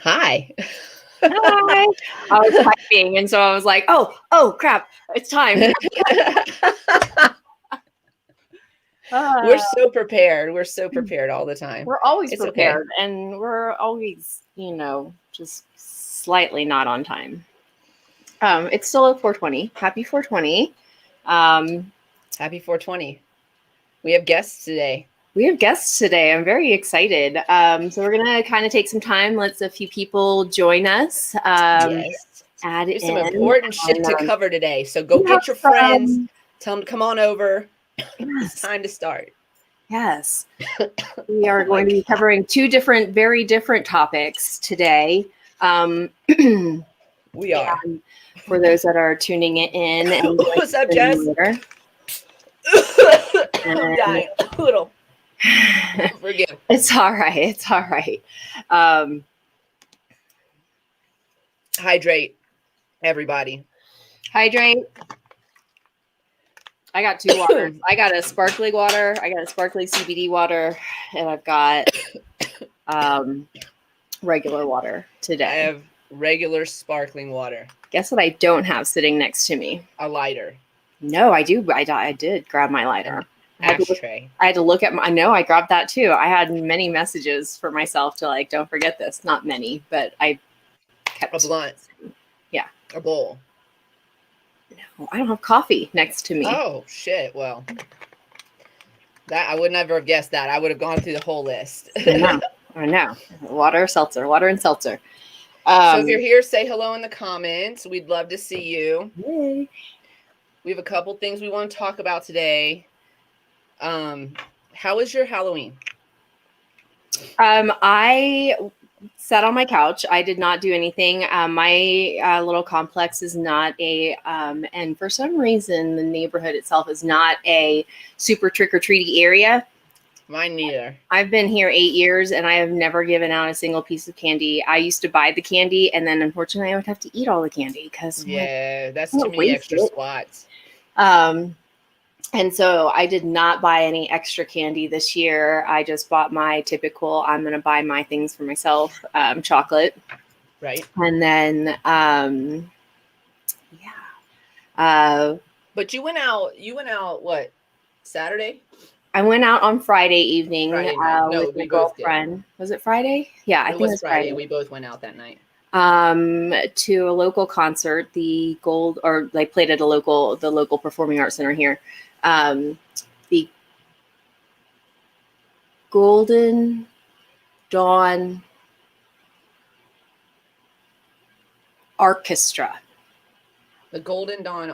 Hi. Hi. I was typing, and so I was like, "Oh, crap! It's time." We're Uh, so prepared. We're so prepared all the time. we're always It's okay. prepared, and we're always, just slightly not on time. It's still at 4:20. Happy 4:20. Um, Happy 420. We have guests today. we have guests today. I'm very excited. So we're gonna kind of take some time, let a few people join us. Yes. Add There's some in, important shit and to cover today. So go we have get your friends. some. Tell them to come on over. It's Yes, time to start. yes. We are Oh my going to be God. covering two very different topics today. Um, We are. and for those that are tuning in and What's up, listening Jess? later, I'm dying a little. Forgive. it's all right. It's all right. Um, Hydrate, everybody. hydrate. I got two waters. I got a sparkling water. I got a sparkling CBD water, and I've got regular water I today. have regular sparkling water. Guess what I don't have sitting next to me? A lighter. No, I do. I did grab my lighter. Ashtray. I had to look at my. No, I grabbed that too. I had many messages for myself to don't forget this. Not many, but I kept A blunt. Yeah. A bowl. No, I don't have coffee next to me. Oh shit! Well, that I would never have guessed that. I would have gone through the whole list. I know. Water and seltzer. So if you're here, say hello in the comments. We'd love to see you. Yay. We have a couple things we want to talk about today. How was your Halloween? I sat on my couch. I did not do anything. My little complex is not and for some reason, the neighborhood itself is not a super trick-or-treaty area. Mine neither. I've been here 8 years, and I have never given out a single piece of candy. I used to buy the candy, and then unfortunately, I would have to eat all the candy because that's too many extra spots. And so I did not buy any extra candy this year. I just bought my typical, I'm going to buy my things for myself, chocolate. Right. And then, but you went out, what, Saturday? I went out on Friday evening Friday night. No, with my girlfriend. Was it Friday? Yeah, I think it was Friday. We both went out that night. To a local concert, they played at the local performing arts center here. The Golden Dawn Orchestra. The Golden Dawn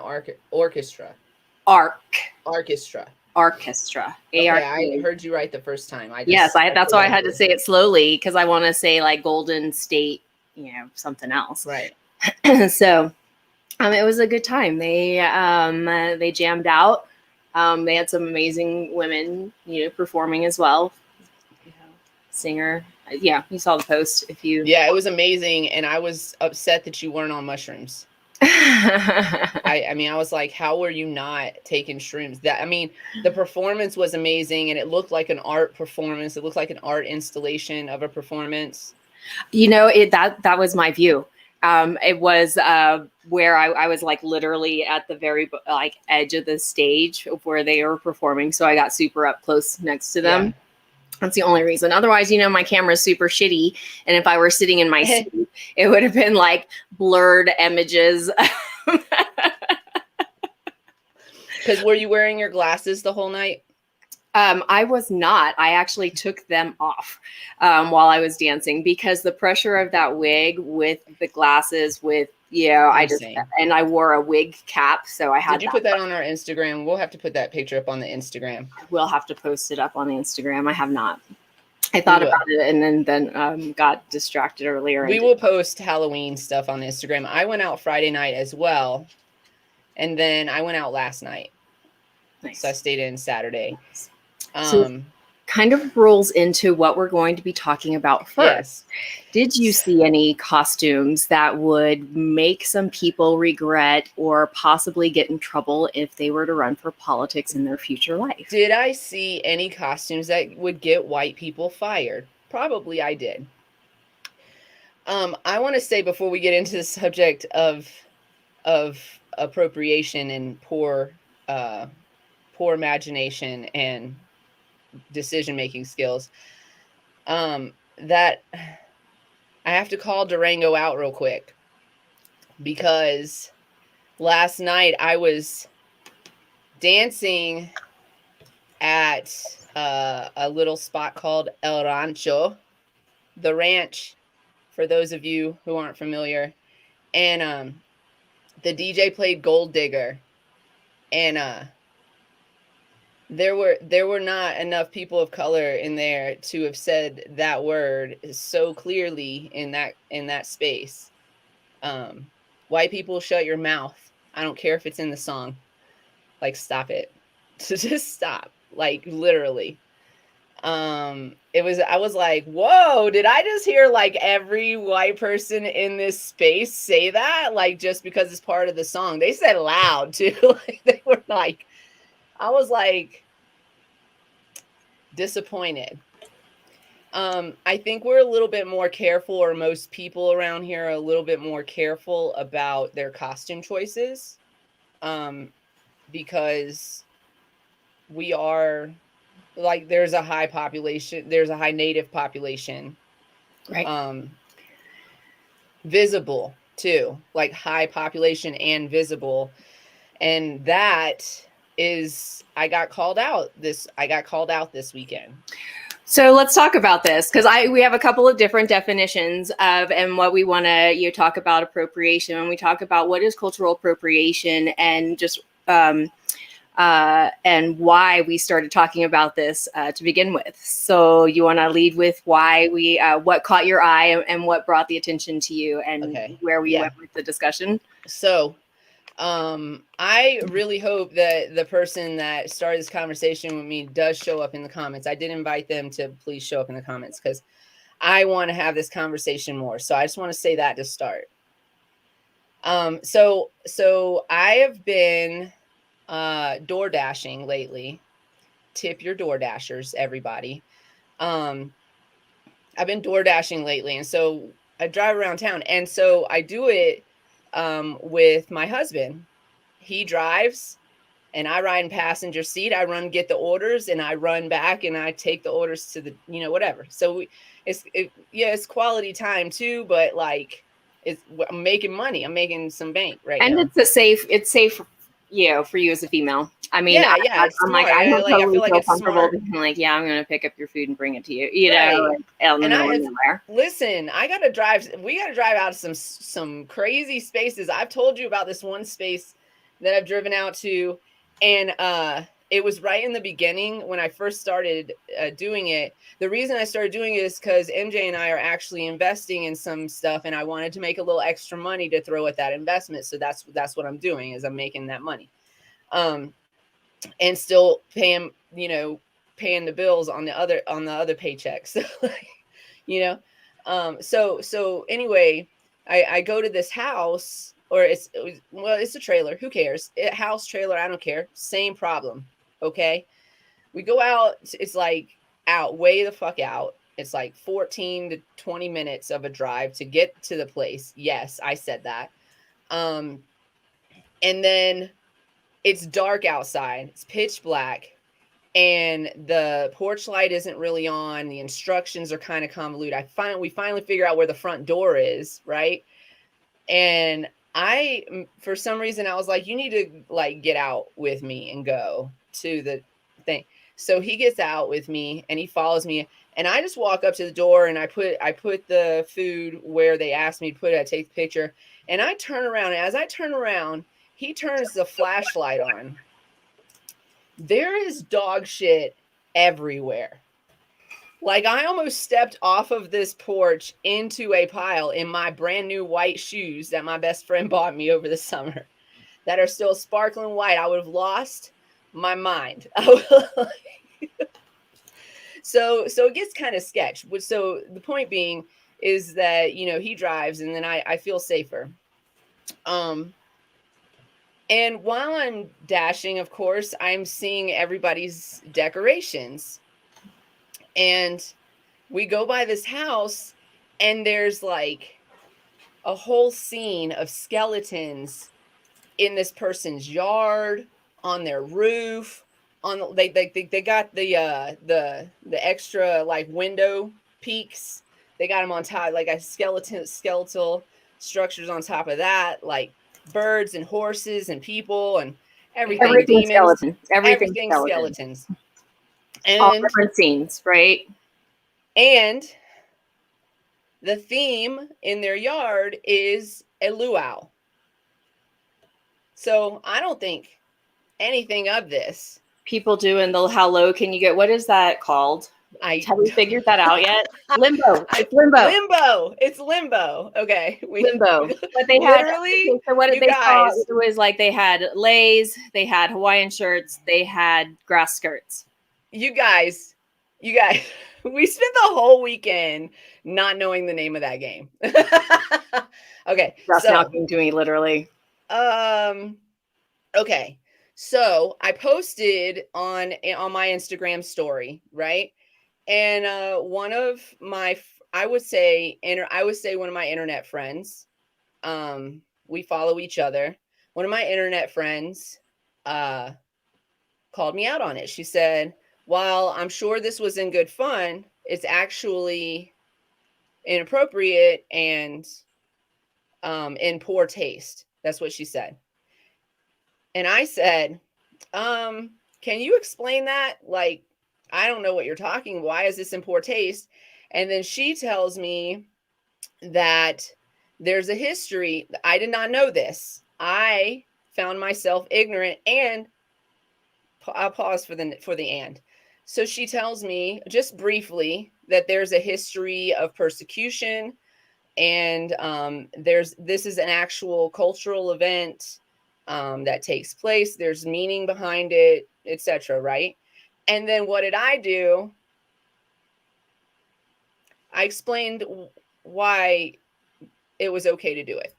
Orchestra. Orchestra. Okay, I heard you right the first time. That's why I had to say it slowly because I want to say like Golden State, something else. Right. So, it was a good time. They jammed out. They had some amazing women, performing as well. Singer. Yeah, you saw the post. Yeah, it was amazing, and I was upset that you weren't on mushrooms. I was like, how were you not taking shrooms? The performance was amazing, and it looked like an art performance. It looked like an art installation of a performance. That was my view. It was where I was like literally at the very edge of the stage where they were performing, so I got super up close next to them. Yeah. That's the only reason. Otherwise, my camera is super shitty. And if I were sitting in my seat, it would have been like blurred images. Because were you wearing your glasses the whole night? I was not. I actually took them off while I was dancing because the pressure of that wig with the glasses I wore a wig cap. So I had. Did you put that on our Instagram? We'll have to put that picture up on the Instagram. We'll have to post it up on the Instagram. I have not. I thought about it and then got distracted earlier. We will post Halloween stuff on Instagram. I went out Friday night as well. And then I went out last night. Nice. So I stayed in Saturday. So kind of rolls into what we're going to be talking about first. Yes. Did you see any costumes that would make some people regret or possibly get in trouble if they were to run for politics in their future life? Did I see any costumes that would get white people fired? Probably I did. I want to say before we get into the subject of appropriation and poor imagination and decision making skills, that I have to call Durango out real quick, because last night I was dancing at a little spot called El Rancho, the ranch, for those of you who aren't familiar. And the DJ played Gold Digger, and there were not enough people of color in there to have said that word so clearly in that space. White people, shut your mouth. I don't care if it's in the song. Like, stop it. Just stop. Like, literally. I was like, whoa, did I just hear like every white person in this space say that? Like, just because it's part of the song. They said loud too. Like, they were like, I was like disappointed. I think we're a little bit more careful, or most people around here are a little bit more careful about their costume choices. Because we are, like, there's a high native population, Right. Visible too, like high population and visible. And that is, I got called out this weekend. So let's talk about this, because we have a couple of different definitions of and what we want to talk about appropriation. When we talk about what is cultural appropriation, and just and why we started talking about this to begin with. So you want to lead with why what caught your eye and what brought the attention to you, and where we went with the discussion. So I really hope that the person that started this conversation with me does show up in the comments. I did invite them to please show up in the comments, because I want to have this conversation more. So I just want to say that to start. So I have been door dashing lately. Tip your door dashers, everybody. I've been door dashing lately, and so I drive around town, and so I do it with my husband. He drives and I ride in passenger seat. I run, get the orders, and I run back and I take the orders to the, whatever. So it's quality time too, but like, I'm making money. I'm making some bank right now. And it's safe, for you as a female. I mean, yeah, it's I'm smart. Like, I feel like it's comfortable smart. being like, yeah, I'm going to pick up your food and bring it to you, know, like, listen, we got to drive out some crazy spaces. I've told you about this one space that I've driven out to, and it was right in the beginning when I first started doing it. The reason I started doing it is because MJ and I are actually investing in some stuff, and I wanted to make a little extra money to throw at that investment. So that's what I'm doing, is I'm making that money, and still paying the bills on the other paycheck. So so anyway, I go to this house, or it's a trailer. Who cares? House, trailer, I don't care. Same problem. Okay. We go out. It's like way the fuck out. It's like 14 to 20 minutes of a drive to get to the place. Yes, I said that. And then it's dark outside. It's pitch black. And the porch light isn't really on. The instructions are kind of convoluted. We finally figure out where the front door is, right? And for some reason, I was like, you need to like get out with me and go to the thing. So he gets out with me and he follows me, and I just walk up to the door and I put the food where they asked me to put it. I take the picture and I turn around. And as I turn around, he turns the flashlight on. There is dog shit everywhere. Like, I almost stepped off of this porch into a pile in my brand new white shoes that my best friend bought me over the summer that are still sparkling white. I would have lost my mind. So it gets kind of sketch. So the point being is that, he drives, and then I feel safer. And while I'm dashing, of course, I'm seeing everybody's decorations. And we go by this house, and there's like a whole scene of skeletons in this person's yard, on their roof, on they got the extra like window peaks. They got them on top, like a skeletal structures on top of that, like birds and horses and people and everything, demons, skeleton. Everything skeleton. skeletons. All And different scenes, right? and the theme in their yard is a luau. So I don't think anything of this. People doing the how low can you get? What is that called? Have we figured that out yet? Limbo. It's limbo. Limbo. It's limbo. Okay. Limbo. But they literally. Had, so what did they call it? It was like they had leis, they had Hawaiian shirts, they had grass skirts. You guys, we spent the whole weekend not knowing the name of that game. Okay. That's now came to me literally. Okay. So I posted on my Instagram story, right? And one of my, I would say one of my internet friends, we follow each other. One of my internet friends called me out on it. She said, while I'm sure this was in good fun, it's actually inappropriate and in poor taste. That's what she said. And I said, can you explain that? Like, I don't know what you're talking. Why is this in poor taste? And then she tells me that there's a history. I did not know this. I found myself ignorant, and I'll pause for the and. So she tells me just briefly that there's a history of persecution, and this is an actual cultural event that takes place. There's meaning behind it, etc. Right? And then what did I do? I explained why it was okay to do it.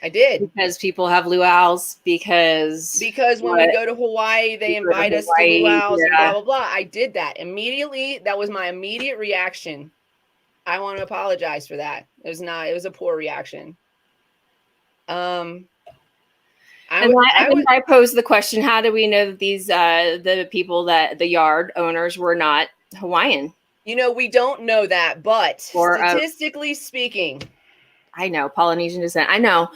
I did. Because people have luau's. Because when we go to Hawaii, they invite us to luau's and blah, blah, blah. I did that immediately. That was my immediate reaction. I want to apologize for that. It was a poor reaction. I posed the question, how do we know that these the people that the yard owners were not Hawaiian? We don't know that, but statistically speaking, I know Polynesian descent. I know.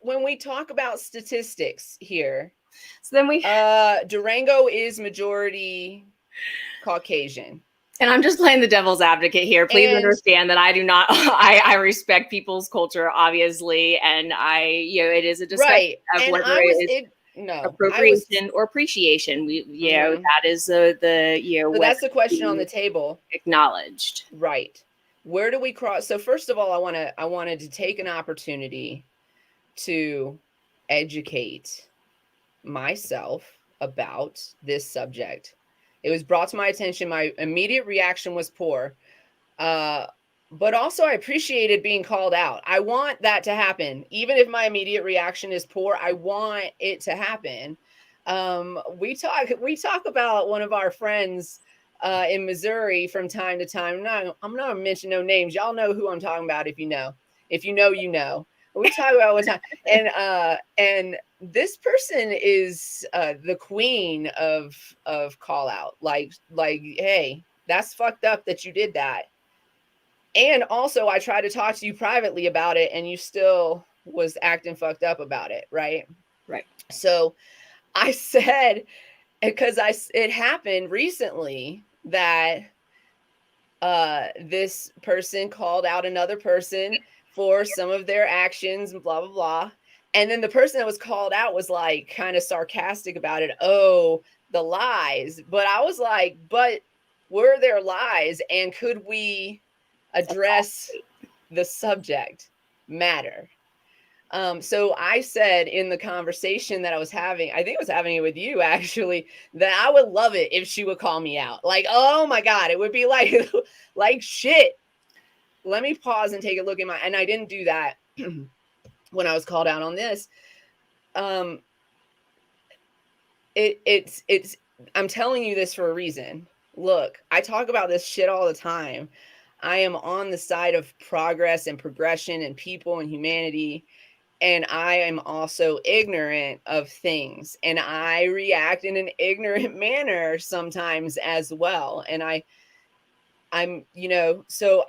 When we talk about statistics here, so then Durango is majority Caucasian. And I'm just playing the devil's advocate here. Please understand that I do not. I respect people's culture, obviously, and it is a discussion of whether it is appropriation or appreciation. That is so that's the question on the table. Acknowledged, right? Where do we cross? So first of all, I wanted to take an opportunity to educate myself about this subject. It was brought to my attention. My immediate reaction was poor. But also I appreciated being called out. I want that to happen. Even if my immediate reaction is poor, I want it to happen. We talk about one of our friends in Missouri from time to time. I'm not gonna mention no names. Y'all know who I'm talking about if you know. If you know, you know. We talk about one time. And this person is the queen of call out. Like, hey, that's fucked up that you did that. And also I tried to talk to you privately about it and you still was acting fucked up about it, right? Right. So I said, because it happened recently that this person called out another person for some of their actions and blah, blah, blah. And then the person that was called out was like kind of sarcastic about it. Oh, the lies. But I was like, but were there lies? And could we address the subject matter? So I said in the conversation that I was having, I think I was having it with you actually, that I would love it if she would call me out. Like, oh my God, it would be like shit. Let me pause and take a look at and I didn't do that when I was called out on this. I'm telling you this for a reason. Look, I talk about this shit all the time. I am on the side of progress and progression and people and humanity. And I am also ignorant of things, and I react in an ignorant manner sometimes as well. And I'm, so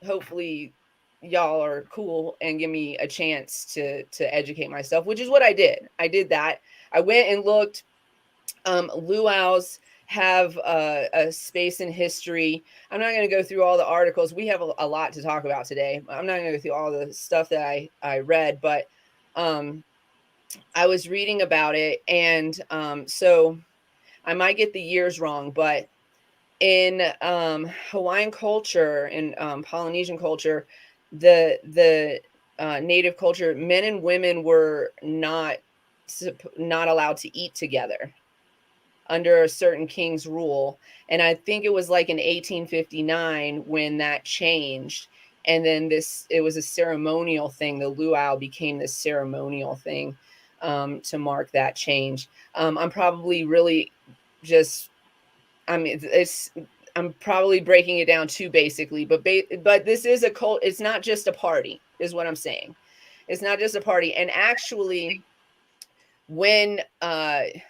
hopefully y'all are cool and give me a chance to educate myself, which is what I did. I did that. I went and looked. Luau's have a space in history. I'm not going to go through all the articles. We have a lot to talk about today. I'm not going to go through all the stuff that I read, but I was reading about it, and so I might get the years wrong, but in Hawaiian culture and Polynesian culture, the native culture, men and women were not allowed to eat together under a certain king's rule. And I think it was like in 1859 when that changed. And then it was a ceremonial thing. The luau became this ceremonial thing to mark that change. I'm probably really just, I'm probably breaking it down too basically, but this is a cult. It's not just a party, is what I'm saying. It's not just a party. And actually, when I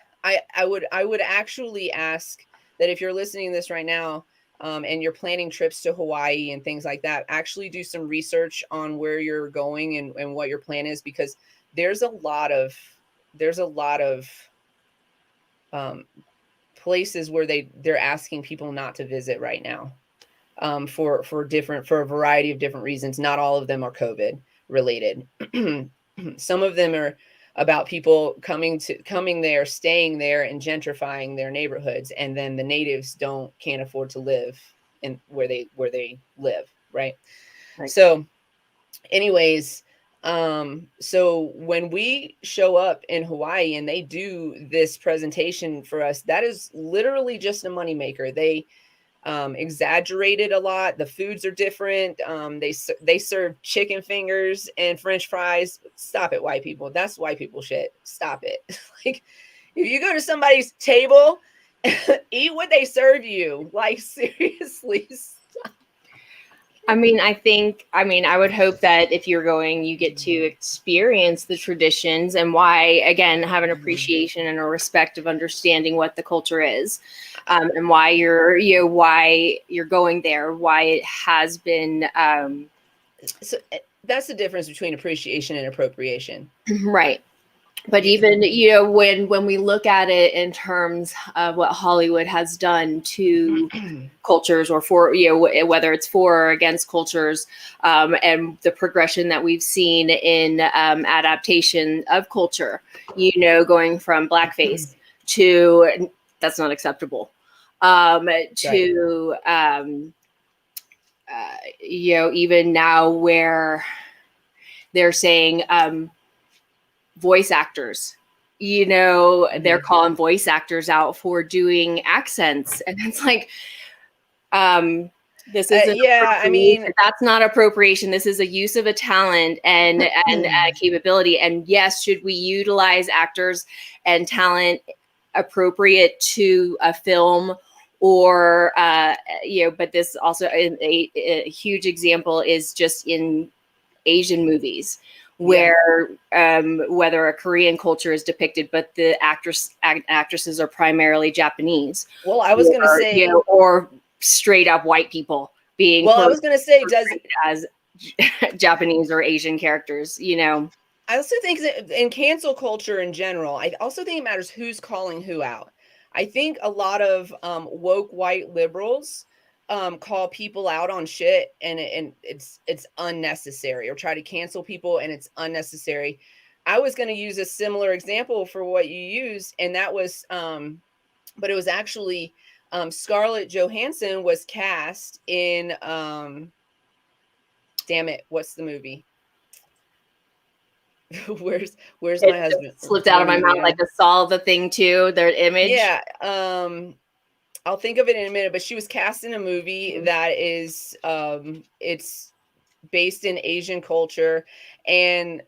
would actually ask that if you're listening to this right now, and you're planning trips to Hawaii and things like that, actually do some research on where you're going and what your plan is, because there's a lot of places where they're asking people not to visit right now, for a variety of different reasons. Not all of them are COVID related. Some of them are about people coming there, staying there, and gentrifying their neighborhoods, and then the natives can't afford to live in where they live, right? So anyways, so when we show up in Hawaii and they do this presentation for us, that is literally just a moneymaker. They exaggerated a lot. The foods are different. They serve chicken fingers and French fries. Stop it, white people. That's white people shit. Stop it. Like, if you go to somebody's table, eat what they serve you. Like, seriously. Stop. I would hope that if you're going, you get to experience the traditions and why, again, have an appreciation and a respect of understanding what the culture is, and why you're going there, why it has been. So that's the difference between appreciation and appropriation. Right. But even, when we look at it in terms of what Hollywood has done to cultures, or for, whether it's for or against cultures, and the progression that we've seen in adaptation of culture, going from blackface to that's not acceptable, to, even now where they're saying, voice actors, they're calling voice actors out for doing accents, and it's like, this isn't that's not appropriation. This is a use of a talent and capability. And yes, should we utilize actors and talent appropriate to a film, or but this also, a huge example is just in Asian movies, where whether a Korean culture is depicted, but the actresses are primarily Japanese. Well, I was going to say, or straight up white people being. Well, I was going to say, as Japanese or Asian characters, I also think that in cancel culture in general, I also think it matters who's calling who out. I think a lot of woke white liberals call people out on shit, and it's unnecessary, or try to cancel people, and it's unnecessary. I was going to use a similar example for what you used, and that was but it was actually Scarlett Johansson was cast in damn it, what's the movie? where's my husband? Slipped out of my mouth. Like, I saw the thing too, their image. Yeah. I'll think of it in a minute, but she was cast in a movie that is it's based in Asian culture, and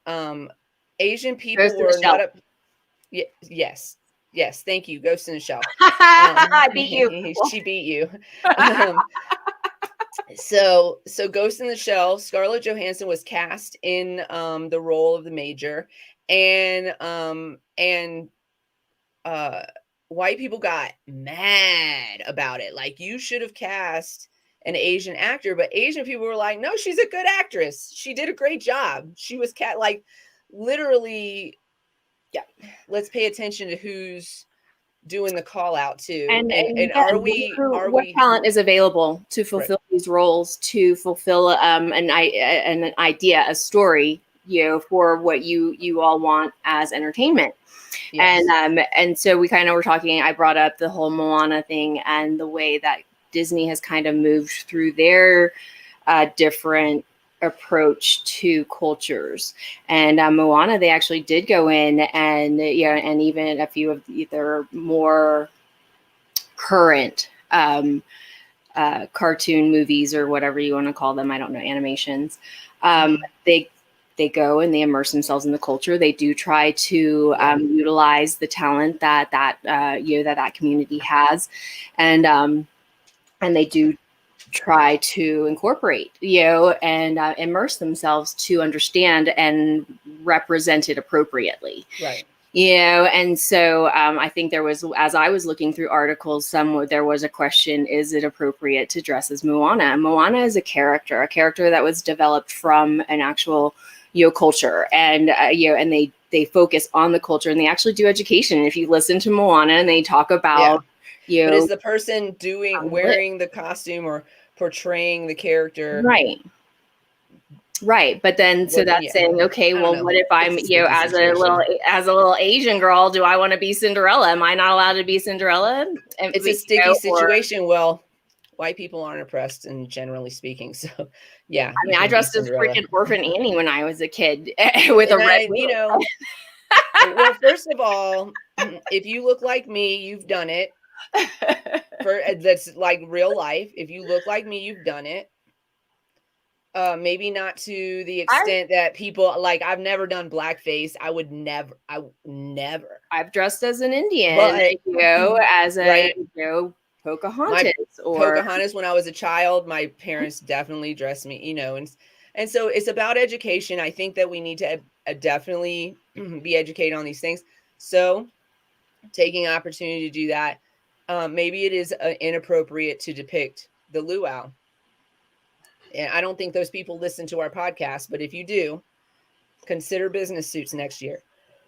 Asian people were not a yes. Thank you. Ghost in the Shell. I beat you. She beat you. So Ghost in the Shell, Scarlett Johansson was cast in the role of the Major, and white people got mad about it. Like, you should have cast an Asian actor, but Asian people were like, no, she's a good actress. She did a great job. She was like, literally, yeah. Let's pay attention to who's doing the call out too. And are we what talent is available to fulfill these roles, to fulfill an idea, a story, for what you all want as entertainment. Yes. And so we kind of were talking, I brought up the whole Moana thing and the way that Disney has kind of moved through their different approach to cultures. And Moana, they actually did go in and and even a few of their more current cartoon movies, or whatever you want to call them, I don't know, animations, they go and they immerse themselves in the culture. They do try to utilize the talent that community has, and they do try to incorporate, and immerse themselves to understand and represent it appropriately. Right. And so I think there was, as I was looking through articles, there was a question, is it appropriate to dress as Moana? Moana is a character that was developed from an actual, culture, and, and they focus on the culture, and they actually do education. If you listen to Moana and they talk about, but is the person wearing the costume or portraying the character right, but then that's saying, okay, well, what if I'm as a little Asian girl, do I want to be Cinderella? Am I not allowed to be Cinderella? And it's a sticky situation. Well, white people aren't oppressed, and generally speaking, so yeah. I mean, I dressed as freaking Orphan Annie when I was a kid with a red well, first of all, if you look like me, you've done it. That's like real life. If you look like me, you've done it. Maybe not to the extent that people like. I've never done blackface. I would never. I've dressed as an Indian, but, as a Pocahontas. Pocahontas when I was a child. My parents definitely dressed me, and so it's about education. I think that we need to definitely be educated on these things. So, taking an opportunity to do that. Maybe it is inappropriate to depict the luau. And I don't think those people listen to our podcast, but if you do, consider business suits next year.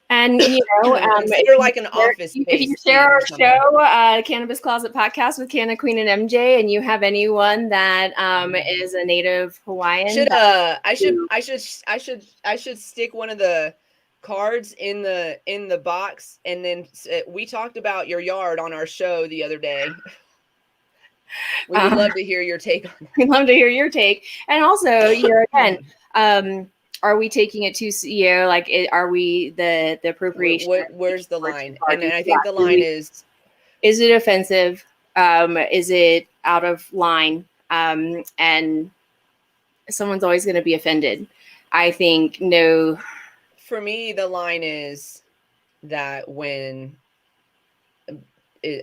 And consider like an office space. If you share our show, Cannabis Closet Podcast with Canna Queen and MJ, and you have anyone that is a native Hawaiian, I should stick one of the cards in the box, and then we talked about your yard on our show the other day. We would love to hear your take on that. We'd love to hear your take. And also, again, are we taking it too, are we the appropriation? Where's the line? And I think the line is it offensive? Is it out of line? And someone's always going to be offended. I think no. For me, the line is that when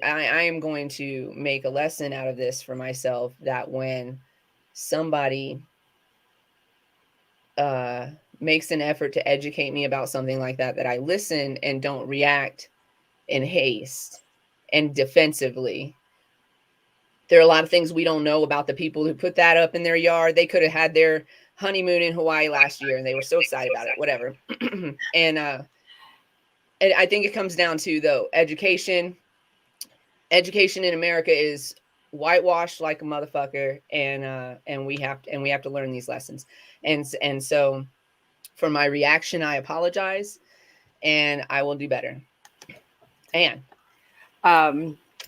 I am going to make a lesson out of this for myself, that when somebody makes an effort to educate me about something like that, that I listen and don't react in haste and defensively. There are a lot of things we don't know about the people who put that up in their yard. They could have had their honeymoon in Hawaii last year and they were so excited about it, whatever. And I think it comes down to, though, education in America is whitewashed like a motherfucker, and we have to learn these lessons. And so for my reaction, I apologize, and I will do better. And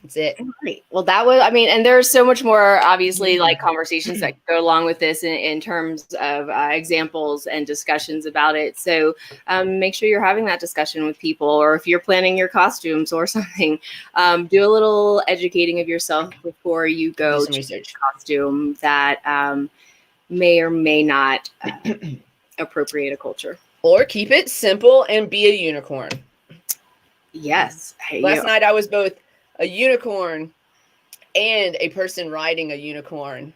that's it. Great. Well, that was, and there's so much more, obviously, like conversations that go along with this in terms of examples and discussions about it. So make sure you're having that discussion with people, or if you're planning your costumes or something, do a little educating of yourself before you go to research a costume that may or may not appropriate a culture. Or keep it simple and be a unicorn. Yes. Last night I was both a unicorn and a person riding a unicorn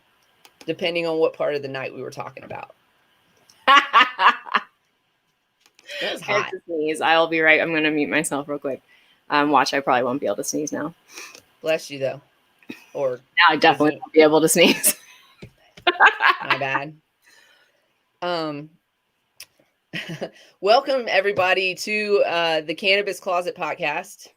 depending on what part of the night we were talking about. It was hot. Sneeze. I'll be right. I'm going to mute myself real quick. Watch, I probably won't be able to sneeze now. Bless you, though. Or now I definitely won't be able to sneeze. My bad. Welcome everybody to the Cannabis Closet podcast.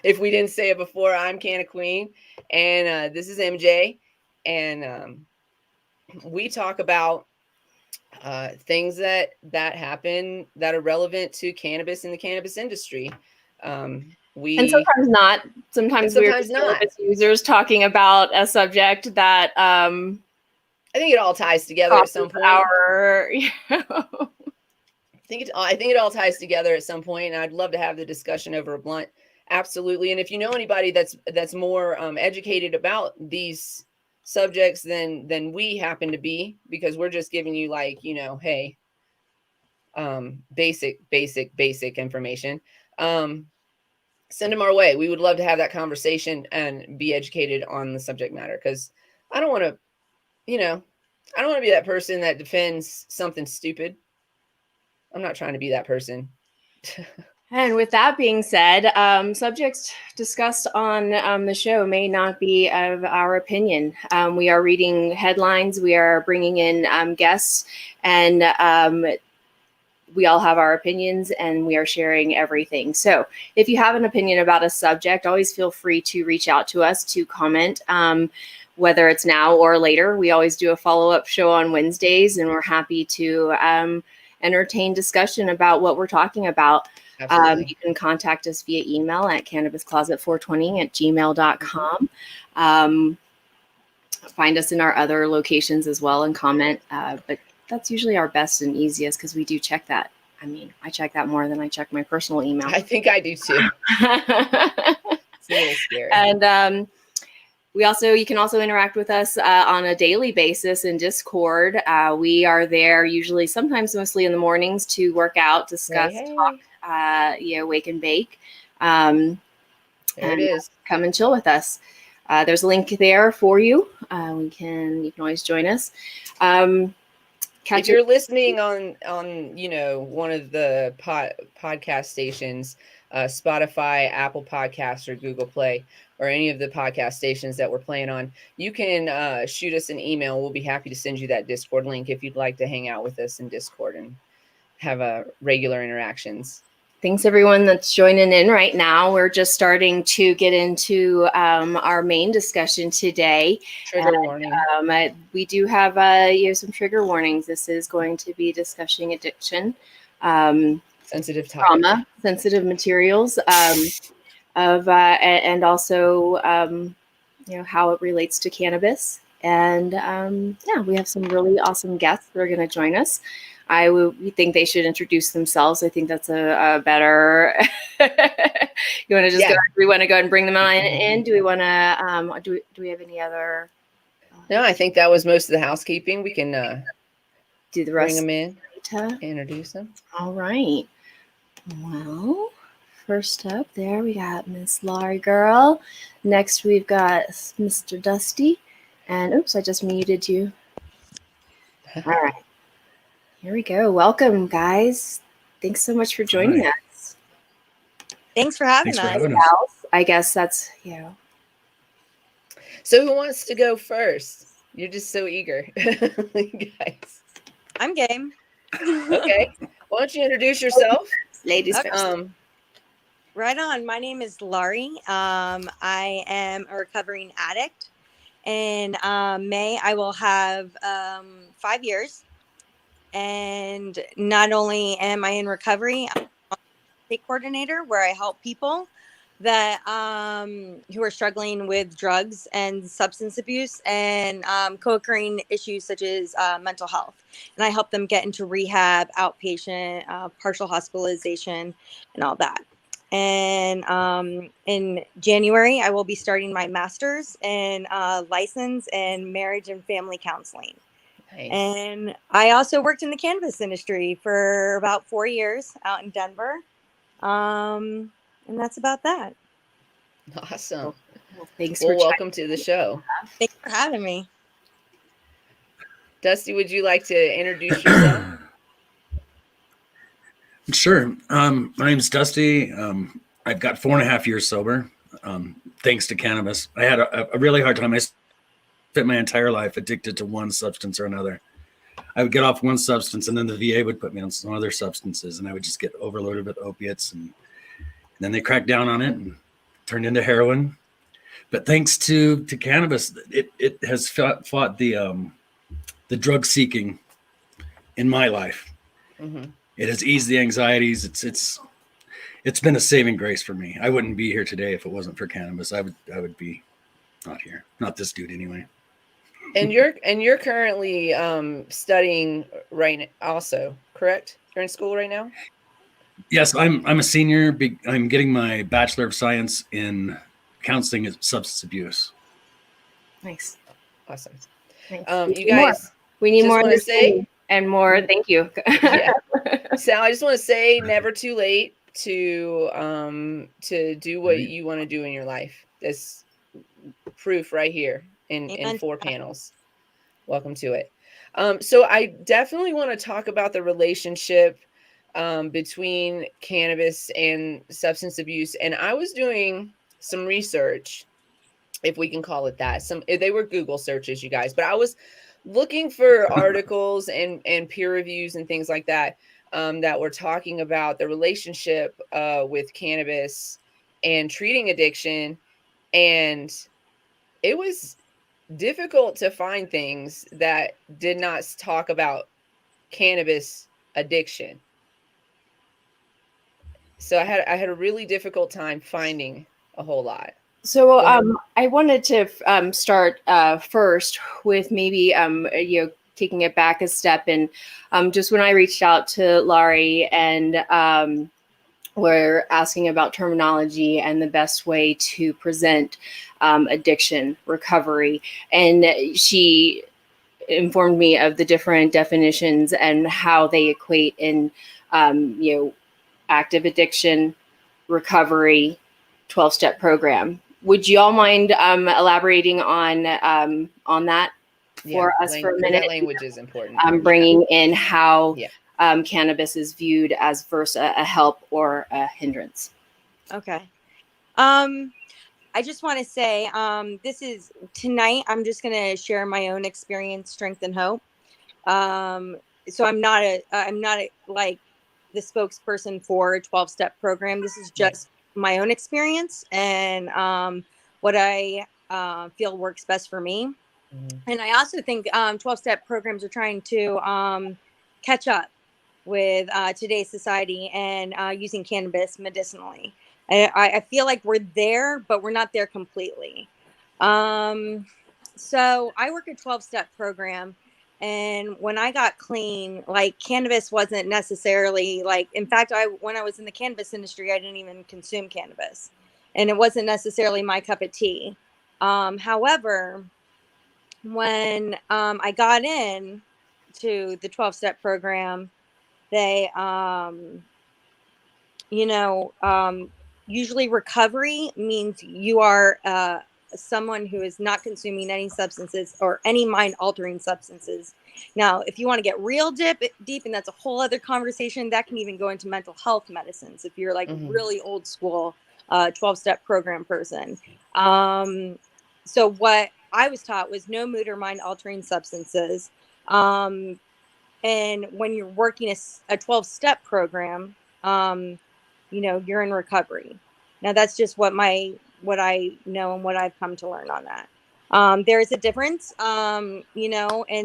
If we didn't say it before, I'm Canna Queen, and this is MJ, and we talk about things that happen that are relevant to cannabis in the cannabis industry. And sometimes not. Sometimes we're just cannabis users talking about a subject that I think it all ties together at some point. I think it all ties together at some point, and I'd love to have the discussion over a blunt. Absolutely. And if you know anybody that's more educated about these subjects than we happen to be, because we're just giving you like, you know, hey, basic information. Send them our way. We would love to have that conversation and be educated on the subject matter, because I don't want to, you know, I don't want to be that person that defends something stupid. I'm not trying to be that person. And with that being said, subjects discussed on the show may not be of our opinion. We are reading headlines. We are bringing in guests, and we all have our opinions, and we are sharing everything. So if you have an opinion about a subject, always feel free to reach out to us to comment, whether it's now or later. We always do a follow-up show on Wednesdays, and we're happy to entertain discussion about what we're talking about. You can contact us via email at cannabiscloset420@gmail.com. Find us in our other locations as well and comment. But that's usually our best and easiest, because we do check that. I mean, I check that more than I check my personal email. I think I do too. It's a little scary. And you can also interact with us on a daily basis in Discord. We are there usually, sometimes mostly in the mornings, to work out, discuss, talk, wake and bake. There it is. Come and chill with us. There's a link there for you. You can always join us. If you're listening on one of the podcast stations, Spotify, Apple Podcasts, or Google Play, or any of the podcast stations that we're playing on, you can shoot us an email. We'll be happy to send you that Discord link if you'd like to hang out with us in Discord and have regular interactions. Thanks everyone that's joining in right now. We're just starting to get into our main discussion today. Trigger warning. We do have some trigger warnings. This is going to be discussing addiction, sensitive topic, trauma, sensitive materials, and also how it relates to cannabis. And we have some really awesome guests that are going to join us. We think they should introduce themselves. I think that's a better. You want to just go? We want to go and bring them on in. Do we want to? Do we have any other? No, I think that was most of the housekeeping. We can do the rest. Bring them in. Introduce them. All right. Well, first up, there we got Miss Laurie Girl. Next, we've got Mr. Dusty, and oops, I just muted you. All right. Here we go. Welcome, guys. Thanks so much for joining us. Thanks for having us. I guess that's, So who wants to go first? You're just so eager. Guys. I'm game. Okay. Why don't you introduce yourself? Ladies first. Right on. My name is Laurie. I am a recovering addict. In May, I will have 5 years. And not only am I in recovery, I'm a state coordinator where I help people that who are struggling with drugs and substance abuse and co-occurring issues such as mental health. And I help them get into rehab, outpatient, partial hospitalization, and all that. And in January, I will be starting my master's in license in marriage and family counseling. Nice. And I also worked in the cannabis industry for about 4 years out in Denver. And that's about that. Awesome. Well, thanks for welcome to the show. Thanks for having me. Dusty, would you like to introduce yourself? Sure. My name's Dusty. I've got 4.5 years sober, thanks to cannabis. I had a really hard time. I spent my entire life addicted to one substance or another. I would get off one substance, and then the VA would put me on some other substances, and I would just get overloaded with opiates. And then they cracked down on it and turned into heroin. But thanks to cannabis, it has fought the drug seeking in my life. Mm-hmm. It has eased the anxieties. It's been a saving grace for me. I wouldn't be here today if it wasn't for cannabis. I would be not here. Not this dude anyway. And you're currently studying right now also, correct? You're in school right now? Yes, I'm a senior. I'm getting my Bachelor of Science in Counseling and Substance Abuse. Nice. Awesome. Nice. You guys, we need more understanding and more. Thank you. Yeah. So I just want to say, never too late to do what you want to do in your life. There's proof right here in 4 panels. Welcome to it. So I definitely want to talk about the relationship between cannabis and substance abuse. And I was doing some research, if we can call it that. They were Google searches, you guys, but I was looking for articles and peer reviews and things like that that were talking about the relationship with cannabis and treating addiction. And it was difficult to find things that did not talk about cannabis addiction. So I had a really difficult time finding a whole lot. So I wanted to start first with maybe taking it back a step, and just when I reached out to Laurie and we're asking about terminology and the best way to present addiction recovery, and she informed me of the different definitions and how they equate in active addiction, recovery, 12-step program. Would you all mind elaborating on that for us for a minute? That language is important. Bringing in how cannabis is viewed as versus a help or a hindrance. Okay. I just want to say tonight I'm just going to share my own experience, strength, and hope. So I'm not like the spokesperson for a 12-step program. This is just my own experience and what I feel works best for me. Mm-hmm. And I also think 12-step programs are trying to catch up with today's society and using cannabis medicinally. I feel like we're there, but we're not there completely. So I work a 12-step program. And when I got clean, like cannabis wasn't necessarily in fact, when I was in the cannabis industry, I didn't even consume cannabis and it wasn't necessarily my cup of tea. However, when I got in to the 12-step program, they, usually recovery means you are someone who is not consuming any substances or any mind altering substances. Now, if you want to get real deep, and that's a whole other conversation, that can even go into mental health medicines. If you're really old school 12-step program person. So what I was taught was no mood or mind altering substances. And when you're working a 12-step program, you're in recovery. Now that's just what I know and what I've come to learn on that. There's a difference, and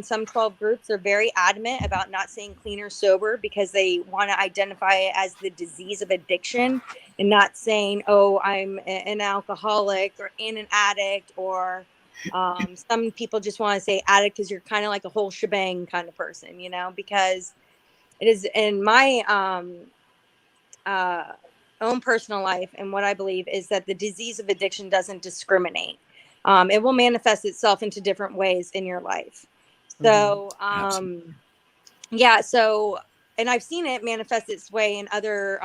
some 12 groups are very adamant about not saying clean or sober because they want to identify it as the disease of addiction and not saying, oh, I'm an alcoholic or an addict, or some people just want to say addict because you're kind of like a whole shebang kind of person, because it is in my own personal life, and what I believe is that the disease of addiction doesn't discriminate. It will manifest itself into different ways in your life. So, and I've seen it manifest its way in other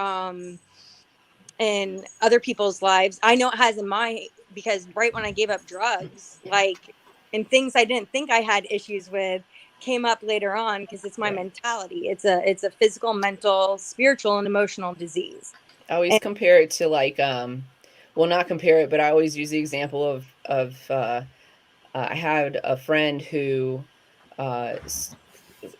people's lives. I know it has in mine, because right when I gave up drugs, and things I didn't think I had issues with came up later on because it's my mentality. It's a physical, mental, spiritual, and emotional disease. I always compare it to like, well, not compare it, but I always use the example of I had a friend who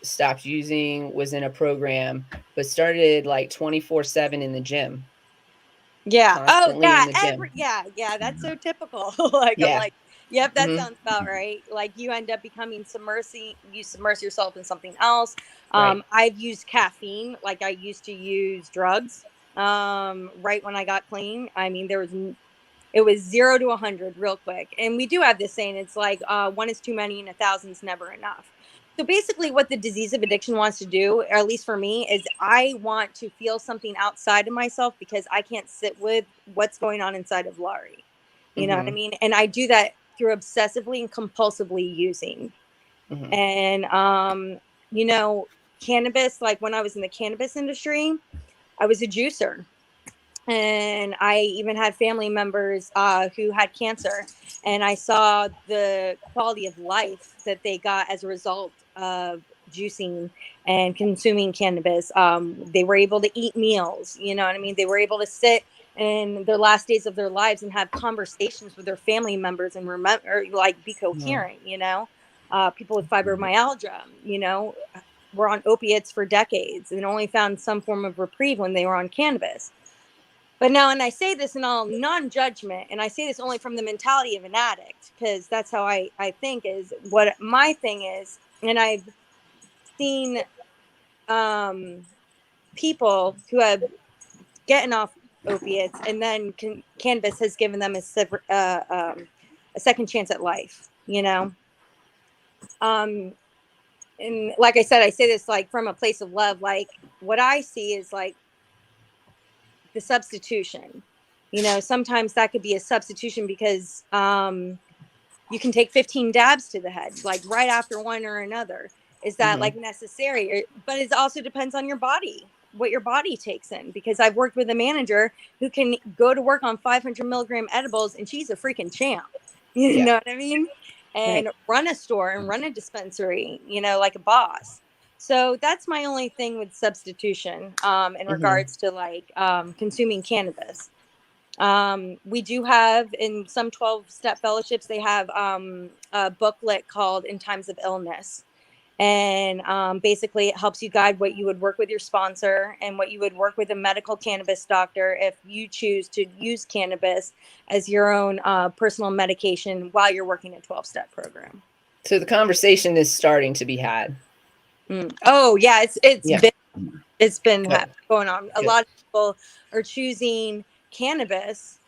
stopped using, was in a program, but started like 24/7 in the gym. Yeah. Oh, Constantly yeah. in the gym. Yeah. That's so typical. Like, I'm Yeah. like, yep, that Mhm. sounds about right. Like, you end up becoming you submerge yourself in something else. Right. I've used caffeine like I used to use drugs. Right when I got clean. I mean, it was 0 to 100 real quick. And we do have this saying, it's like one is too many and 1,000 is never enough. So basically what the disease of addiction wants to do, or at least for me, is I want to feel something outside of myself because I can't sit with what's going on inside of Laurie. You know what I mean? And I do that through obsessively and compulsively using. And, you know, cannabis, like when I was in the cannabis industry, I was a juicer. And I even had family members who had cancer, and I saw the quality of life that they got as a result of juicing and consuming cannabis. They were able to eat meals, you know what I mean? They were able to sit in their last days of their lives and have conversations with their family members and remember, like, be coherent, you know? People with fibromyalgia, you know, were on opiates for decades and only found some form of reprieve when they were on cannabis. But now, and I say this in all non-judgment, and I say this only from the mentality of an addict, because that's how I think is what my thing is. And I've seen people who have gotten off opiates, and then cannabis has given them a second chance at life, you know? And like I said, I say this like from a place of love. Like, what I see is like the substitution. You know, sometimes that could be a substitution because you can take 15 dabs to the head, like right after one or another. Is that like necessary? But it also depends on your body, what your body takes in. Because I've worked with a manager who can go to work on 500 milligram edibles, and she's a freaking champ. You know what I mean? And run a store and run a dispensary, you know, like a boss. So that's my only thing with substitution in regards to like consuming cannabis. We do have in some 12-step fellowships, they have a booklet called In Times of Illness. And basically it helps you guide what you would work with your sponsor and what you would work with a medical cannabis doctor if you choose to use cannabis as your own personal medication while you're working a 12-step program. So the conversation is starting to be had. Oh yeah, it's been going on. A lot of people are choosing cannabis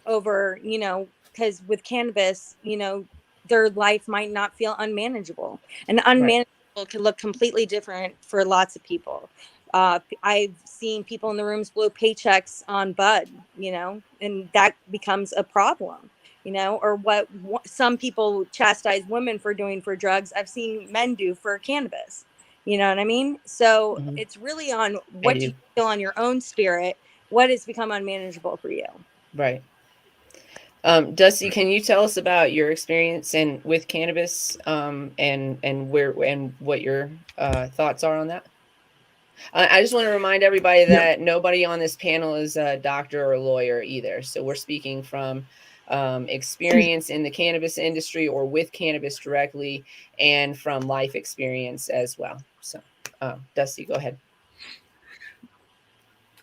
over, you know, because with cannabis, you know, their life might not feel unmanageable, and unmanageable can look completely different for lots of people. I've seen people in the rooms blow paychecks on bud, you know, and that becomes a problem, you know, or what some people chastise women for doing for drugs, I've seen men do for cannabis. You know what I mean? So it's really on what you feel on your own spirit, what has become unmanageable for you. Right. Dusty, can you tell us about your experience with cannabis and what your thoughts are on that? I just want to remind everybody that nobody on this panel is a doctor or a lawyer either. So we're speaking from experience in the cannabis industry or with cannabis directly, and from life experience as well. So, Dusty, go ahead.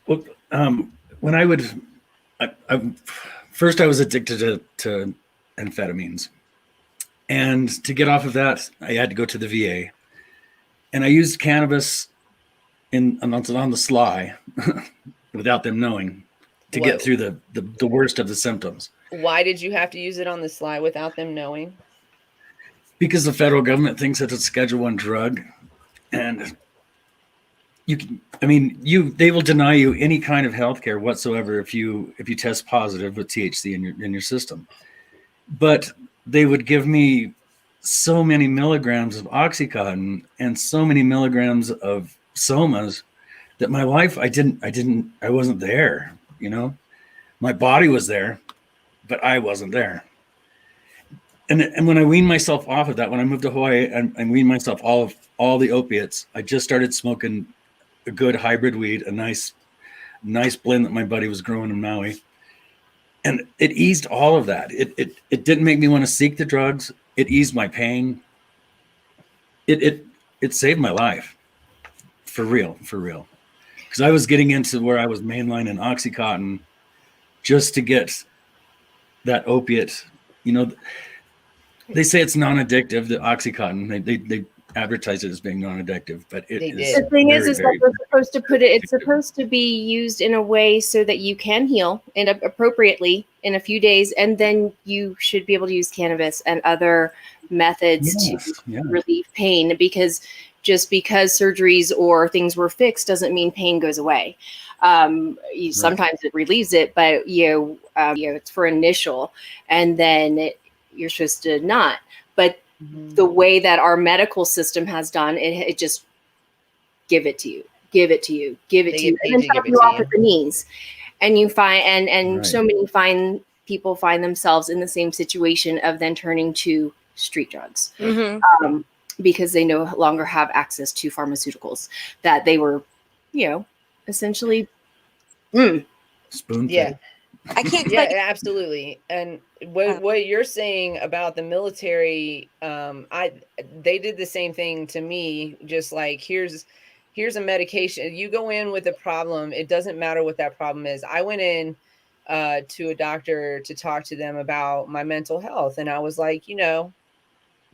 Well, when I was addicted to amphetamines, and to get off of that, I had to go to the VA, and I used cannabis on the sly, without them knowing, to get through the worst of the symptoms. Why did you have to use it on the sly without them knowing? Because the federal government thinks it's a Schedule I drug, and they will deny you any kind of health care whatsoever if you test positive with THC in your system. But they would give me so many milligrams of Oxycontin and so many milligrams of Somas that my life, I wasn't there, you know. My body was there, but I wasn't there. And when I weaned myself off of that, when I moved to Hawaii and weaned myself of all the opiates, I just started smoking a good hybrid weed, a nice blend that my buddy was growing in Maui. And it eased all of that. It didn't make me want to seek the drugs. It eased my pain. It saved my life. For real. Because I was getting into where I was mainlining Oxycontin just to get that opiate. You know, they say it's non-addictive, the Oxycontin. They advertise it as being non-addictive, but it They is. did. The thing very, is very, that they're supposed to put it, it's addictive. supposed to be used in a way so that you can heal and appropriately in a few days. And then you should be able to use cannabis and other methods Yes, to relieve pain, because just because surgeries or things were fixed doesn't mean pain goes away. Sometimes it relieves it, but it's for initial, and then you're supposed to not. But the way that our medical system has done it just give it to you, and then chop you off at the knees. And you find, and so many people find themselves in the same situation of then turning to street drugs, because they no longer have access to pharmaceuticals that they were, essentially. Spoon. Yeah. I can't Yeah, tell you. absolutely. And what you're saying about the military, they did the same thing to me. Just like, here's a medication. You go in with a problem. It doesn't matter what that problem is. I went in to a doctor to talk to them about my mental health, and I was like,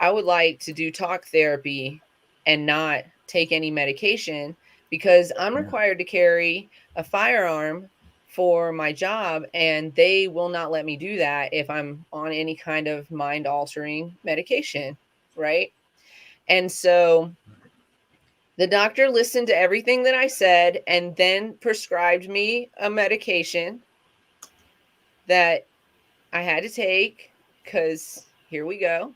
I would like to do talk therapy and not take any medication, because I'm required to carry a firearm for my job, and they will not let me do that if I'm on any kind of mind altering medication. Right. And so the doctor listened to everything that I said and then prescribed me a medication that I had to take, because here we go.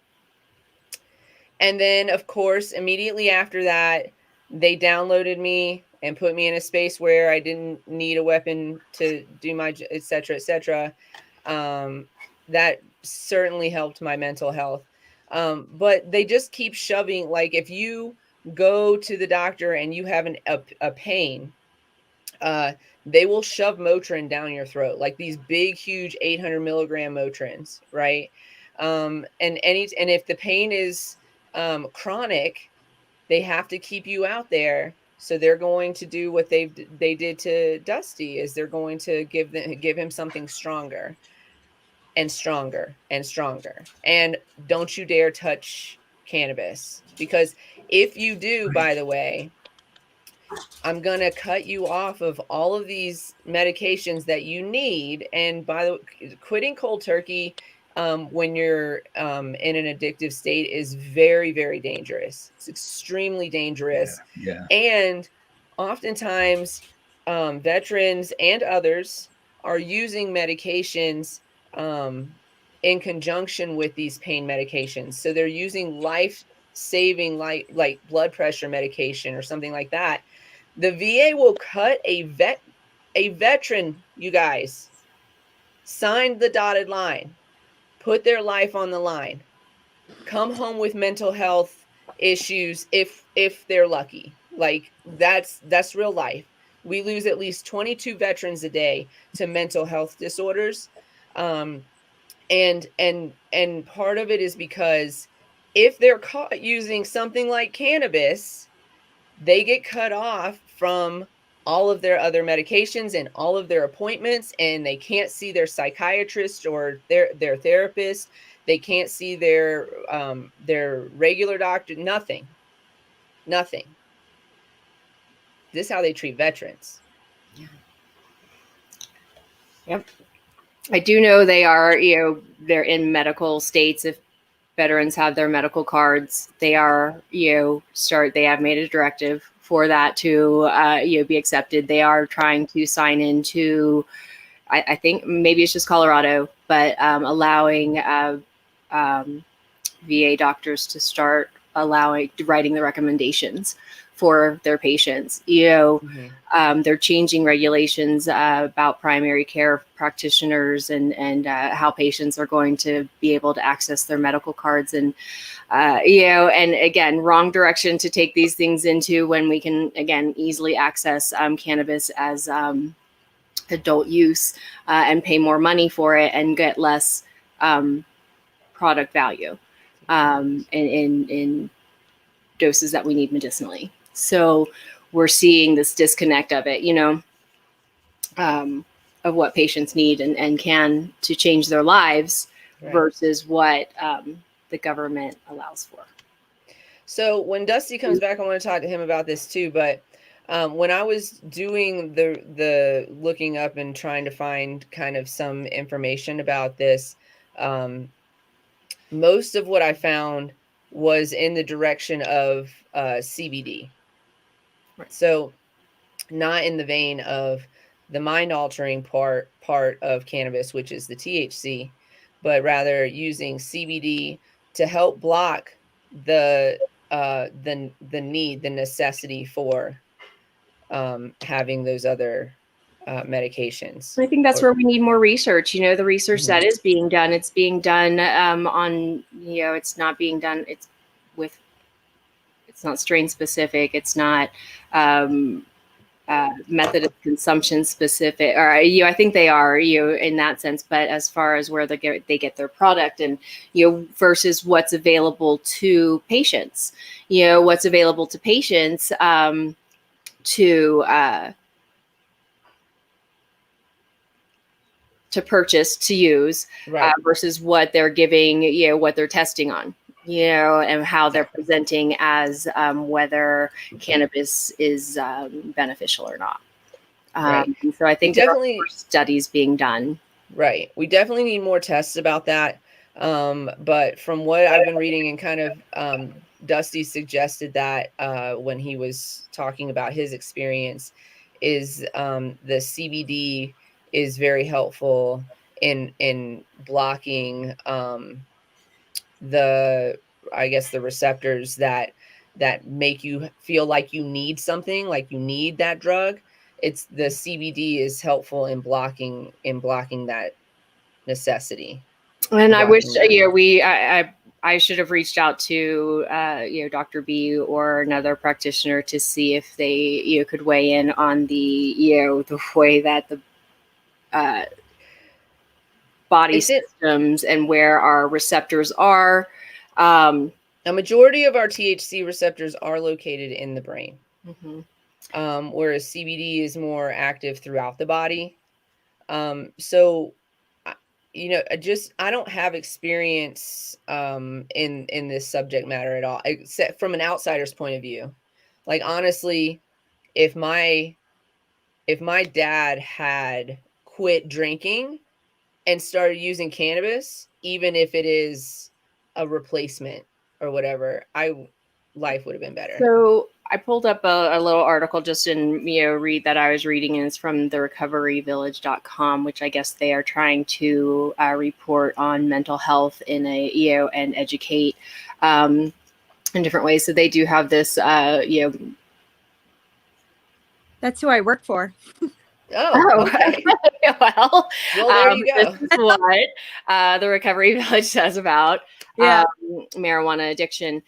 And then, of course, immediately after that, they downloaded me and put me in a space where I didn't need a weapon to do my, et cetera, et cetera. That certainly helped my mental health. But they just keep shoving, like, if you go to the doctor and you have a pain, they will shove Motrin down your throat, like these big, huge 800 milligram Motrins, right? And if the pain is chronic, they have to keep you out there. So they're going to do what they did to Dusty, is they're going to give him something stronger and stronger and stronger. And don't you dare touch cannabis, because if you do, by the way, I'm going to cut you off of all of these medications that you need. And by the way, quitting cold turkey when you're in an addictive state is very, very dangerous. It's extremely dangerous. Yeah. And oftentimes veterans and others are using medications in conjunction with these pain medications. So they're using life-saving, like blood pressure medication or something like that. The VA will cut a veteran, you guys, signed the dotted line, put their life on the line, come home with mental health issues if they're lucky. Like, that's real life. We lose at least 22 veterans a day to mental health disorders. And part of it is because if they're caught using something like cannabis, they get cut off from all of their other medications and all of their appointments, and they can't see their psychiatrist or their therapist. They can't see their regular doctor. Nothing. This is how they treat veterans. Yep. I do know they are, they're in medical states. If veterans have their medical cards, they are, they have made a directive for that to, be accepted. They are trying to sign into, I think maybe it's just Colorado, but allowing VA doctors to start writing the recommendations for their patients. They're changing regulations about primary care practitioners and how patients are going to be able to access their medical cards. And, and again, wrong direction to take these things into when we can, again, easily access cannabis as adult use and pay more money for it and get less product value in doses that we need medicinally. So we're seeing this disconnect of it, of what patients need and can to change their lives versus what the government allows for. So when Dusty comes back, I want to talk to him about this too. But when I was doing the looking up and trying to find kind of some information about this, most of what I found was in the direction of CBD. Right. So not in the vein of the mind-altering part of cannabis, which is the THC, but rather using CBD to help block the necessity for having those other medications. I think that's where we need more research. The research that is being done, it's being done on, it's not being done. It's not strain specific. It's not method of consumption specific, or I think they are in that sense. But as far as where they get their product and versus what's available to patients, what's available to patients to purchase, to use, versus what they're giving, what they're testing on, and how they're presenting as whether cannabis is beneficial or not. And so I think definitely studies being done. Right. We definitely need more tests about that. But from what I've been reading and kind of Dusty suggested that when he was talking about his experience is the CBD is very helpful in blocking the receptors that make you feel like you need something, like you need that drug. It's the CBD is helpful in blocking that necessity. And I wish I should have reached out to Dr. B or another practitioner to see if they could weigh in on the the way that the body systems and where our receptors are. A majority of our THC receptors are located in the brain, whereas CBD is more active throughout the body. So, I don't have experience in this subject matter at all, except from an outsider's point of view. Like, honestly, if my dad had quit drinking and started using cannabis, even if it is a replacement or whatever, life would have been better. So I pulled up a little article just in read that I was reading, and it's from the recoveryvillage.com, which I guess they are trying to report on mental health in a and educate in different ways. So they do have this That's who I work for. Oh, okay. well, there you go. This is what the Recovery Village says about marijuana addiction.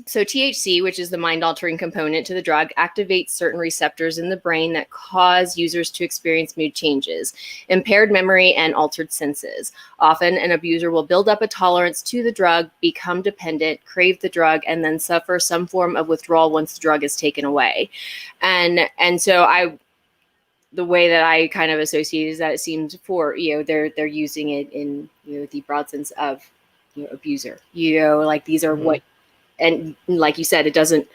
So THC, which is the mind-altering component to the drug, activates certain receptors in the brain that cause users to experience mood changes, impaired memory, and altered senses. Often, an abuser will build up a tolerance to the drug, become dependent, crave the drug, and then suffer some form of withdrawal once the drug is taken away. And so the way that I kind of associate is that it seems for they're using it in the broad sense of abuser. Like these are what. And like you said, it doesn't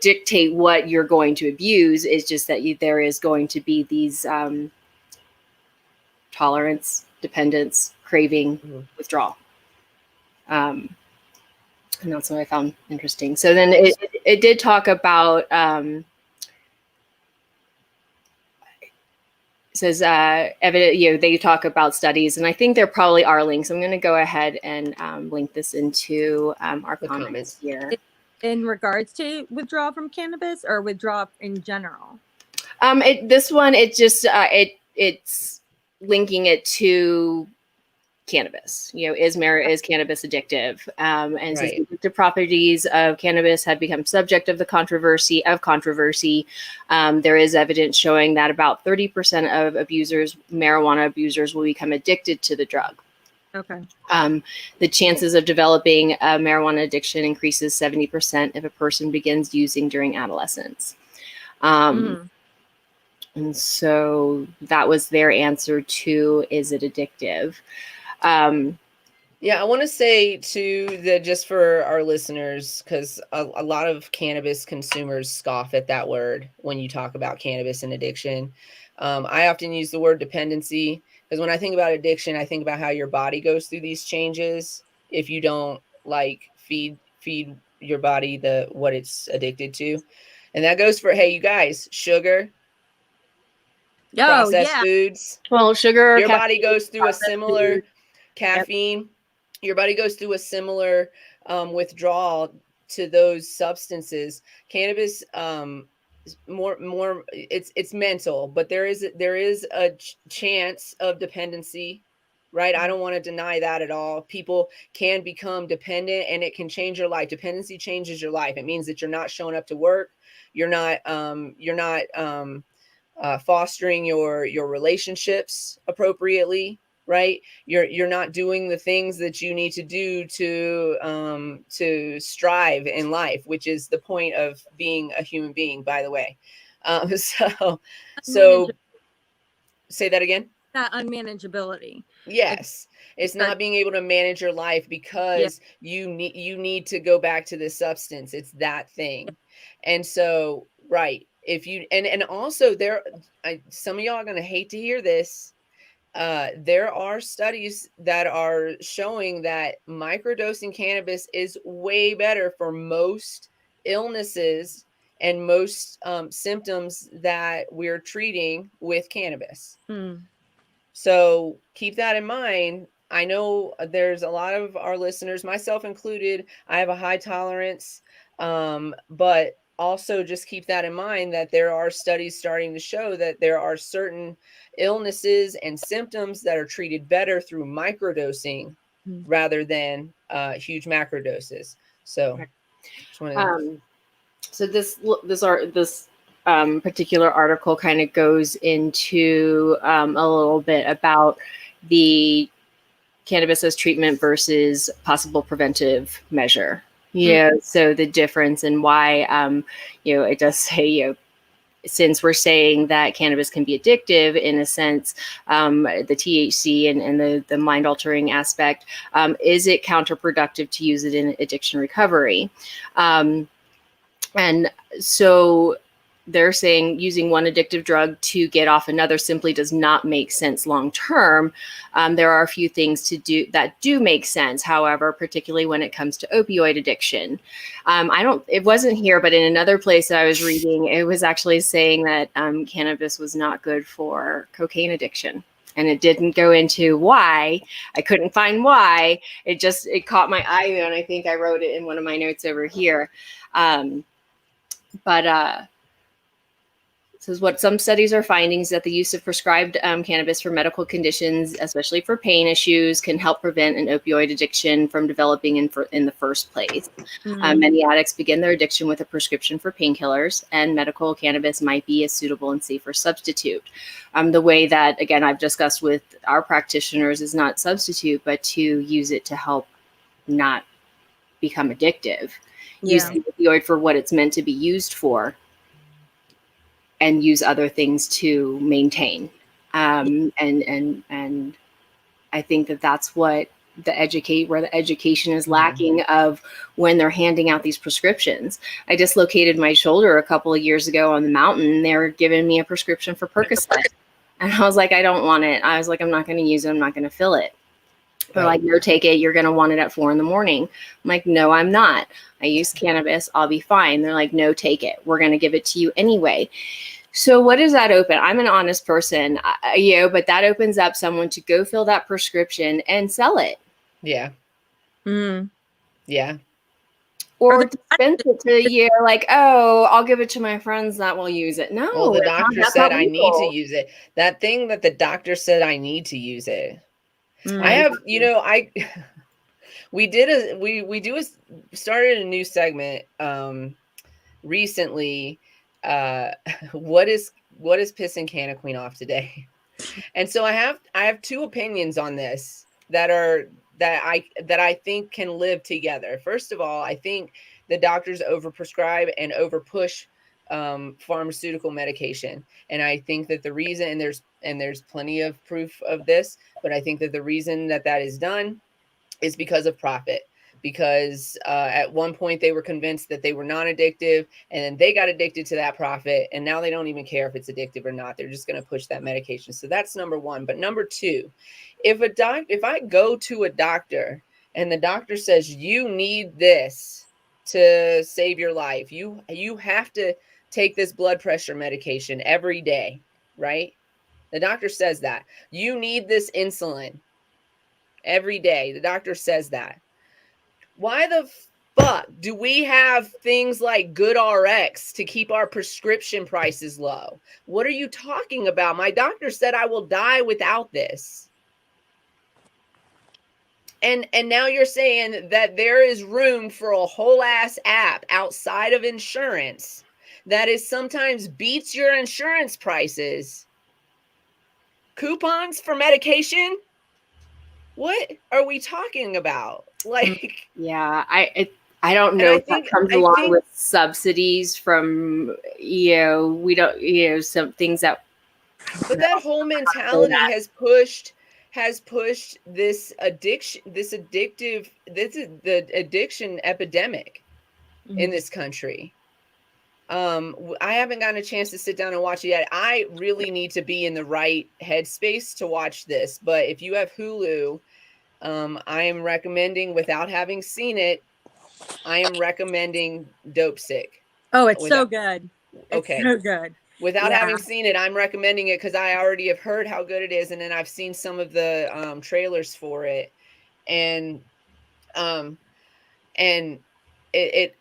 dictate what you're going to abuse. It's just that there is going to be these tolerance, dependence, craving, withdrawal. And that's what I found interesting. So then it did talk about, it says, they talk about studies, and I think there probably are links. I'm going to go ahead and link this into our comments here. in regards to withdrawal from cannabis or withdrawal in general? This one, it's linking it to cannabis. Is cannabis addictive? And since the addictive properties of cannabis have become subject of the controversy, there is evidence showing that about 30% of marijuana abusers will become addicted to the drug. Okay. The chances of developing a marijuana addiction increases 70% if a person begins using during adolescence. And so that was their answer to, is it addictive? Yeah, I want to say too that just for our listeners, because a lot of cannabis consumers scoff at that word when you talk about cannabis and addiction. I often use the word dependency because when I think about addiction, I think about how your body goes through these changes if you don't like feed your body what it's addicted to. And that goes for, hey, you guys, sugar, processed foods. Well, sugar, your body goes through a similar caffeine. Your body goes through a similar withdrawal to those substances. Cannabis, more it's mental, but there is a chance of dependency, right? I don't want to deny that at all. People can become dependent and it can change your life. Dependency changes your life. It means that you're not showing up to work. You're not fostering your relationships appropriately, right? You're not doing the things that you need to do to strive in life, which is the point of being a human being, by the way. So say that again. That unmanageability. Yes. It's not being able to manage your life because you need to go back to the substance. It's that thing. And so, right. If you, and also some of y'all are going to hate to hear this. There are studies that are showing that microdosing cannabis is way better for most illnesses and most symptoms that we're treating with cannabis. So keep that in mind. I know there's a lot of our listeners, myself included, I have a high tolerance, but also just keep that in mind that there are studies starting to show that there are certain illnesses and symptoms that are treated better through microdosing rather than huge macrodoses. So, this particular article kind of goes into a little bit about the cannabis as treatment versus possible preventive measure. So the difference and why, it does say, since we're saying that cannabis can be addictive in a sense, the THC and the mind altering aspect, is it counterproductive to use it in addiction recovery? And so they're saying using one addictive drug to get off another simply does not make sense long term. There are a few things to do that do make sense, however, particularly when it comes to opioid addiction. It wasn't here, but in another place that I was reading, it was actually saying that cannabis was not good for cocaine addiction. And it didn't go into why. I couldn't find why. It caught my eye, and I think I wrote it in one of my notes over here. Says what some studies are finding is that the use of prescribed cannabis for medical conditions, especially for pain issues, can help prevent an opioid addiction from developing in the first place. Many addicts begin their addiction with a prescription for painkillers, and medical cannabis might be a suitable and safer substitute. The way that, again, I've discussed with our practitioners is not substitute, but to use it to help not become addictive. Use the opioid for what it's meant to be used for, and use other things to maintain. And I think that's what where the education is lacking of when they're handing out these prescriptions. I dislocated my shoulder a couple of years ago on the mountain. They were giving me a prescription for Percocet. And I was like, I don't want it. I was like, I'm not going to use it. I'm not going to fill it. They're like, no, take it. You're going to want it at 4 a.m. I'm like, no, I'm not. I use cannabis. I'll be fine. They're like, no, take it. We're going to give it to you anyway. So what does that open? I'm an honest person, but that opens up someone to go fill that prescription and sell it. Yeah. Yeah. or dispense it to you, like, oh, I'll give it to my friends that will use it. No, Well, the it's not- doctor that's said not I need to legal. use it. That thing that the doctor said I need to use it. I Mm. have, we started a new segment recently. What is pissing Canna Queen off today? And so I have two opinions on this that I think can live together. First of all, I think the doctors overprescribe and overpush pharmaceutical medication, and I think that the reason, and there's plenty of proof of this, but I think that the reason that is done is because of profit. Because at one point they were convinced that they were non-addictive, and then they got addicted to that profit, and now they don't even care if it's addictive or not. They're just going to push that medication. So that's number one. But number two, if I go to a doctor and the doctor says you need this to save your life, you have to take this blood pressure medication every day, right? The doctor says that you need this insulin every day. The doctor says that. Why the fuck do we have things like Good RX to keep our prescription prices low? What are you talking about? My doctor said I will die without this. And now you're saying that there is room for a whole ass app outside of insurance that is sometimes beats your insurance prices. Coupons for medication? What are we talking about? Like, Yeah, I don't and know I if that think comes along with subsidies from, we don't, some things that, but that whole mentality has pushed this addiction, this is the addiction epidemic in this country. I haven't gotten a chance to sit down and watch it yet. I really need to be in the right headspace to watch this, but if you have Hulu, I am recommending, without having seen it, I am recommending Dope Sick. Oh, it's so good. Okay. It's so good. Without Yeah. having seen it, I'm recommending it because I already have heard how good it is, and then I've seen some of the trailers for it, and and it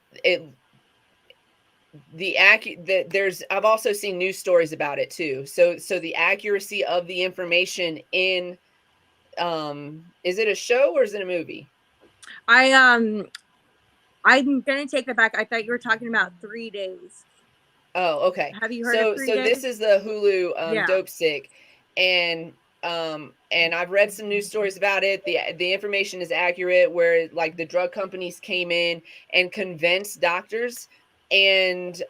there's, I've also seen news stories about it too. So the accuracy of the information in is it a show or is it a movie? I'm gonna take that back. I thought you were talking about 3 days. Oh, okay. Have you heard of 3 So days? this is the Hulu Yeah. Dope Sick, and I've read some news stories about it. The information is accurate, where like the drug companies came in and convinced doctors and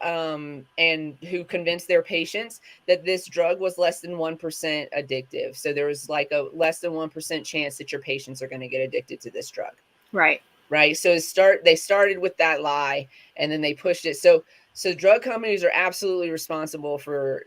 who convinced their patients that this drug was less than 1% addictive. So there was like a less than 1% chance that your patients are going to get addicted to this drug. right. Right. So they started with that lie, and then they pushed it. So drug companies are absolutely responsible for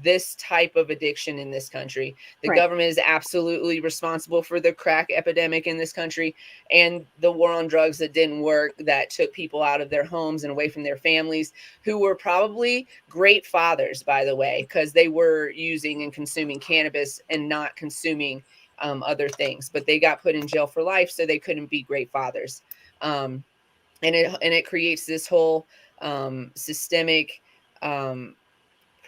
this type of addiction in this country. The government is absolutely responsible for the crack epidemic in this country, and the war on drugs that didn't work, that took people out of their homes and away from their families, who were probably great fathers, by the way, because they were using and consuming cannabis and not consuming other things, but they got put in jail for life, so they couldn't be great fathers. And it creates this whole systemic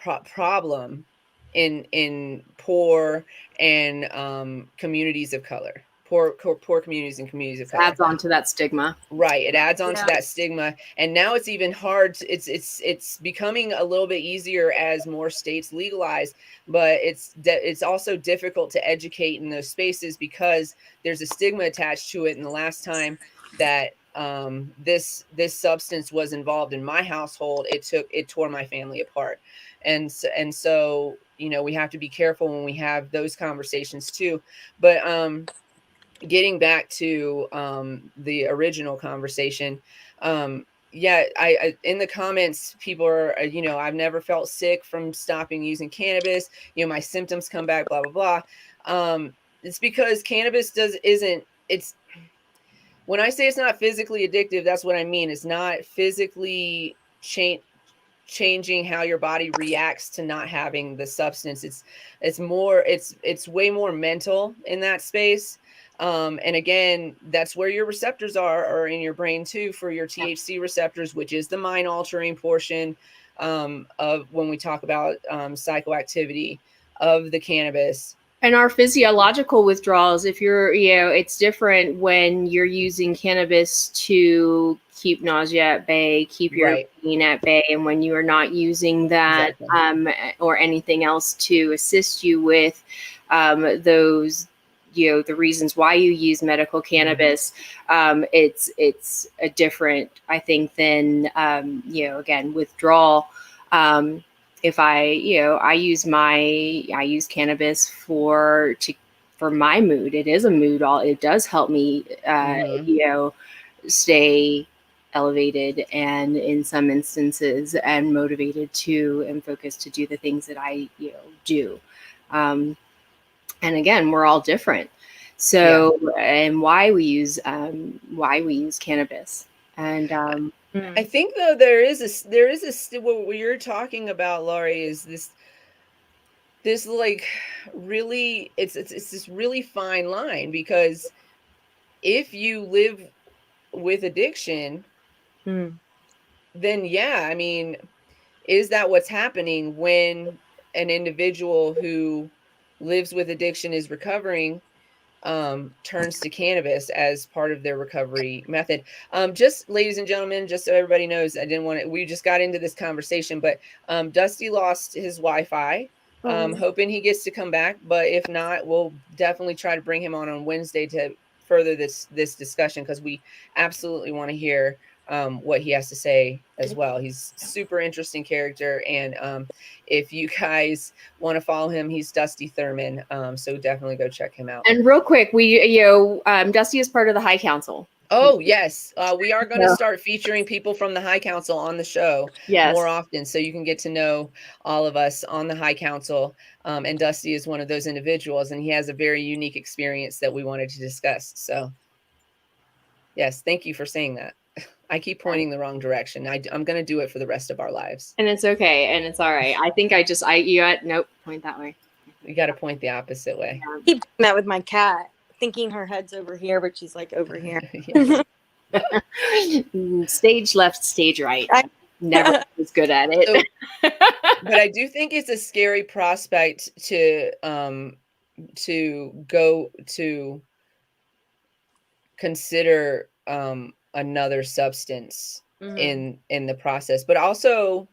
problem in poor and communities of color, poor communities and communities of color. Adds on to that stigma. Right. It adds on to that stigma. And now it's even hard. It's becoming a little bit easier as more states legalize, but it's also difficult to educate in those spaces because there's a stigma attached to it. And the last time that this substance was involved in my household, it tore my family apart. And so, we have to be careful when we have those conversations too. But getting back to the original conversation, I in the comments, people are, I've never felt sick from stopping using cannabis. My symptoms come back, blah blah blah. It's because cannabis it's, when I say it's not physically addictive, that's what I mean. It's not physically changing how your body reacts to not having the substance. It's way more mental in that space. And again, that's where your receptors are in your brain too, for your THC receptors, which is the mind altering portion of when we talk about psychoactivity of the cannabis. And our physiological withdrawals, if you're, it's different when you're using cannabis to keep nausea at bay, keep your pain at bay, and when you are not using that or anything else to assist you with those, the reasons why you use medical cannabis, it's a different, I think, than, again, withdrawal. If I use cannabis for my mood. It is a mood. It does help me, stay elevated and in some instances and motivated and focused to do the things that I, do. And again, we're all different. So, and why we use cannabis. And I think though there is what you're talking about, Laurie, is this like really it's this really fine line, because if you live with addiction, then I mean, is that what's happening when an individual who lives with addiction is recovering turns to cannabis as part of their recovery method? Just, ladies and gentlemen, just so everybody knows, we just got into this conversation, but Dusty lost his Wi-Fi. Hoping he gets to come back, but if not, we'll definitely try to bring him on Wednesday to further this discussion, because we absolutely want to hear what he has to say as well. He's super interesting character, and if you guys want to follow him, he's Dusty Thurman. So definitely go check him out. And real quick, Dusty is part of the High Council. Oh yes, we are going to start featuring people from the High Council on the show more often, so you can get to know all of us on the High Council. And Dusty is one of those individuals, and he has a very unique experience that we wanted to discuss. So yes, thank you for saying that. I keep pointing the wrong direction. I'm going to do it for the rest of our lives. And it's okay. And it's all right. I think nope, point that way. You got to point the opposite way. I keep doing that with my cat, thinking her head's over here, but she's like over here. Stage left, stage right. I never was good at it. So, but I do think it's a scary prospect to go to consider another substance in the process. But also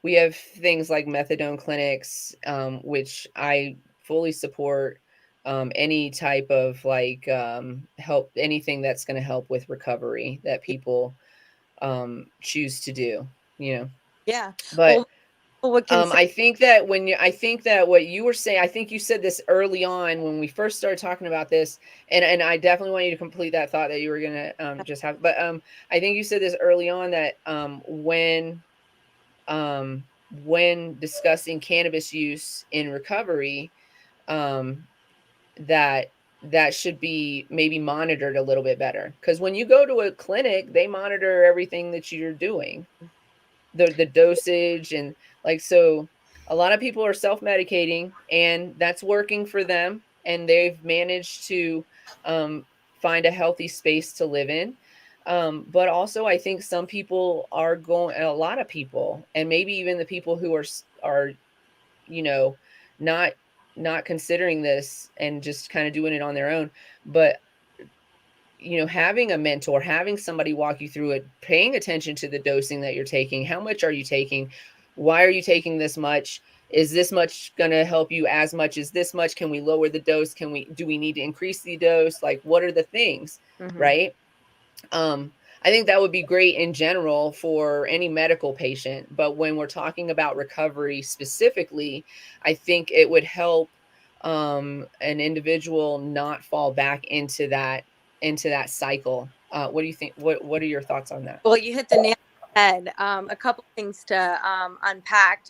we have things like methadone clinics, which I fully support. Any type of help, anything that's going to help with recovery that people choose to do, Yeah. But I think that what you were saying, I think you said this early on when we first started talking about this, and I definitely want you to complete that thought that you were going to just have. But I think you said this early on that when discussing cannabis use in recovery, that should be maybe monitored a little bit better, because when you go to a clinic, they monitor everything that you're doing, the dosage, and so a lot of people are self-medicating, and that's working for them, and they've managed to find a healthy space to live in. But also I think some people are a lot of people, and maybe even the people who are not considering this and just kind of doing it on their own, but having a mentor, having somebody walk you through it, paying attention to the dosing that you're taking. How much are you taking? Why are you taking this much? Is this much going to help you as much as this much? Can we lower the dose? Do we need to increase the dose? What are the things, right? I think that would be great in general for any medical patient, but when we're talking about recovery specifically, I think it would help an individual not fall back into that cycle. What do you think? What are your thoughts on that? Well, you hit the nail on the head. A couple things to unpack.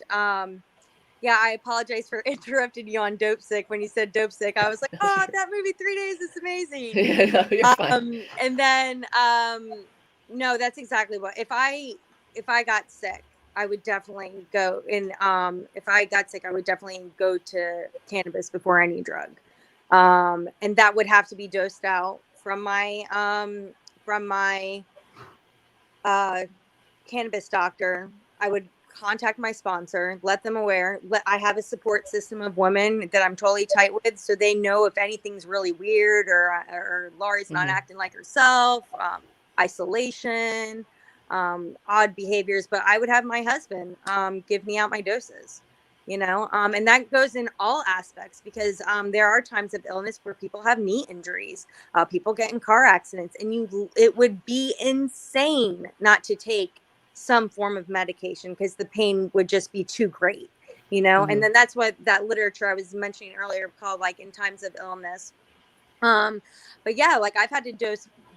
Yeah, I apologize for interrupting you on Dope Sick. When you said Dope Sick, I was like, oh, that movie 3 days is amazing. Yeah, no, you're fine. And then no, that's exactly what, if I got sick, I would definitely go in. If I got sick, I would definitely go to cannabis before any drug. And that would have to be dosed out from my cannabis doctor. I would contact my sponsor, let them aware. I have a support system of women that I'm totally tight with, so they know if anything's really weird or Laurie's not acting like herself, isolation, odd behaviors. But I would have my husband give me out my doses. And that goes in all aspects, because there are times of illness where people have knee injuries, people get in car accidents, and it would be insane not to take some form of medication, because the pain would just be too great, and then that's what that literature I was mentioning earlier called, like, in times of illness. But yeah, like, I've had to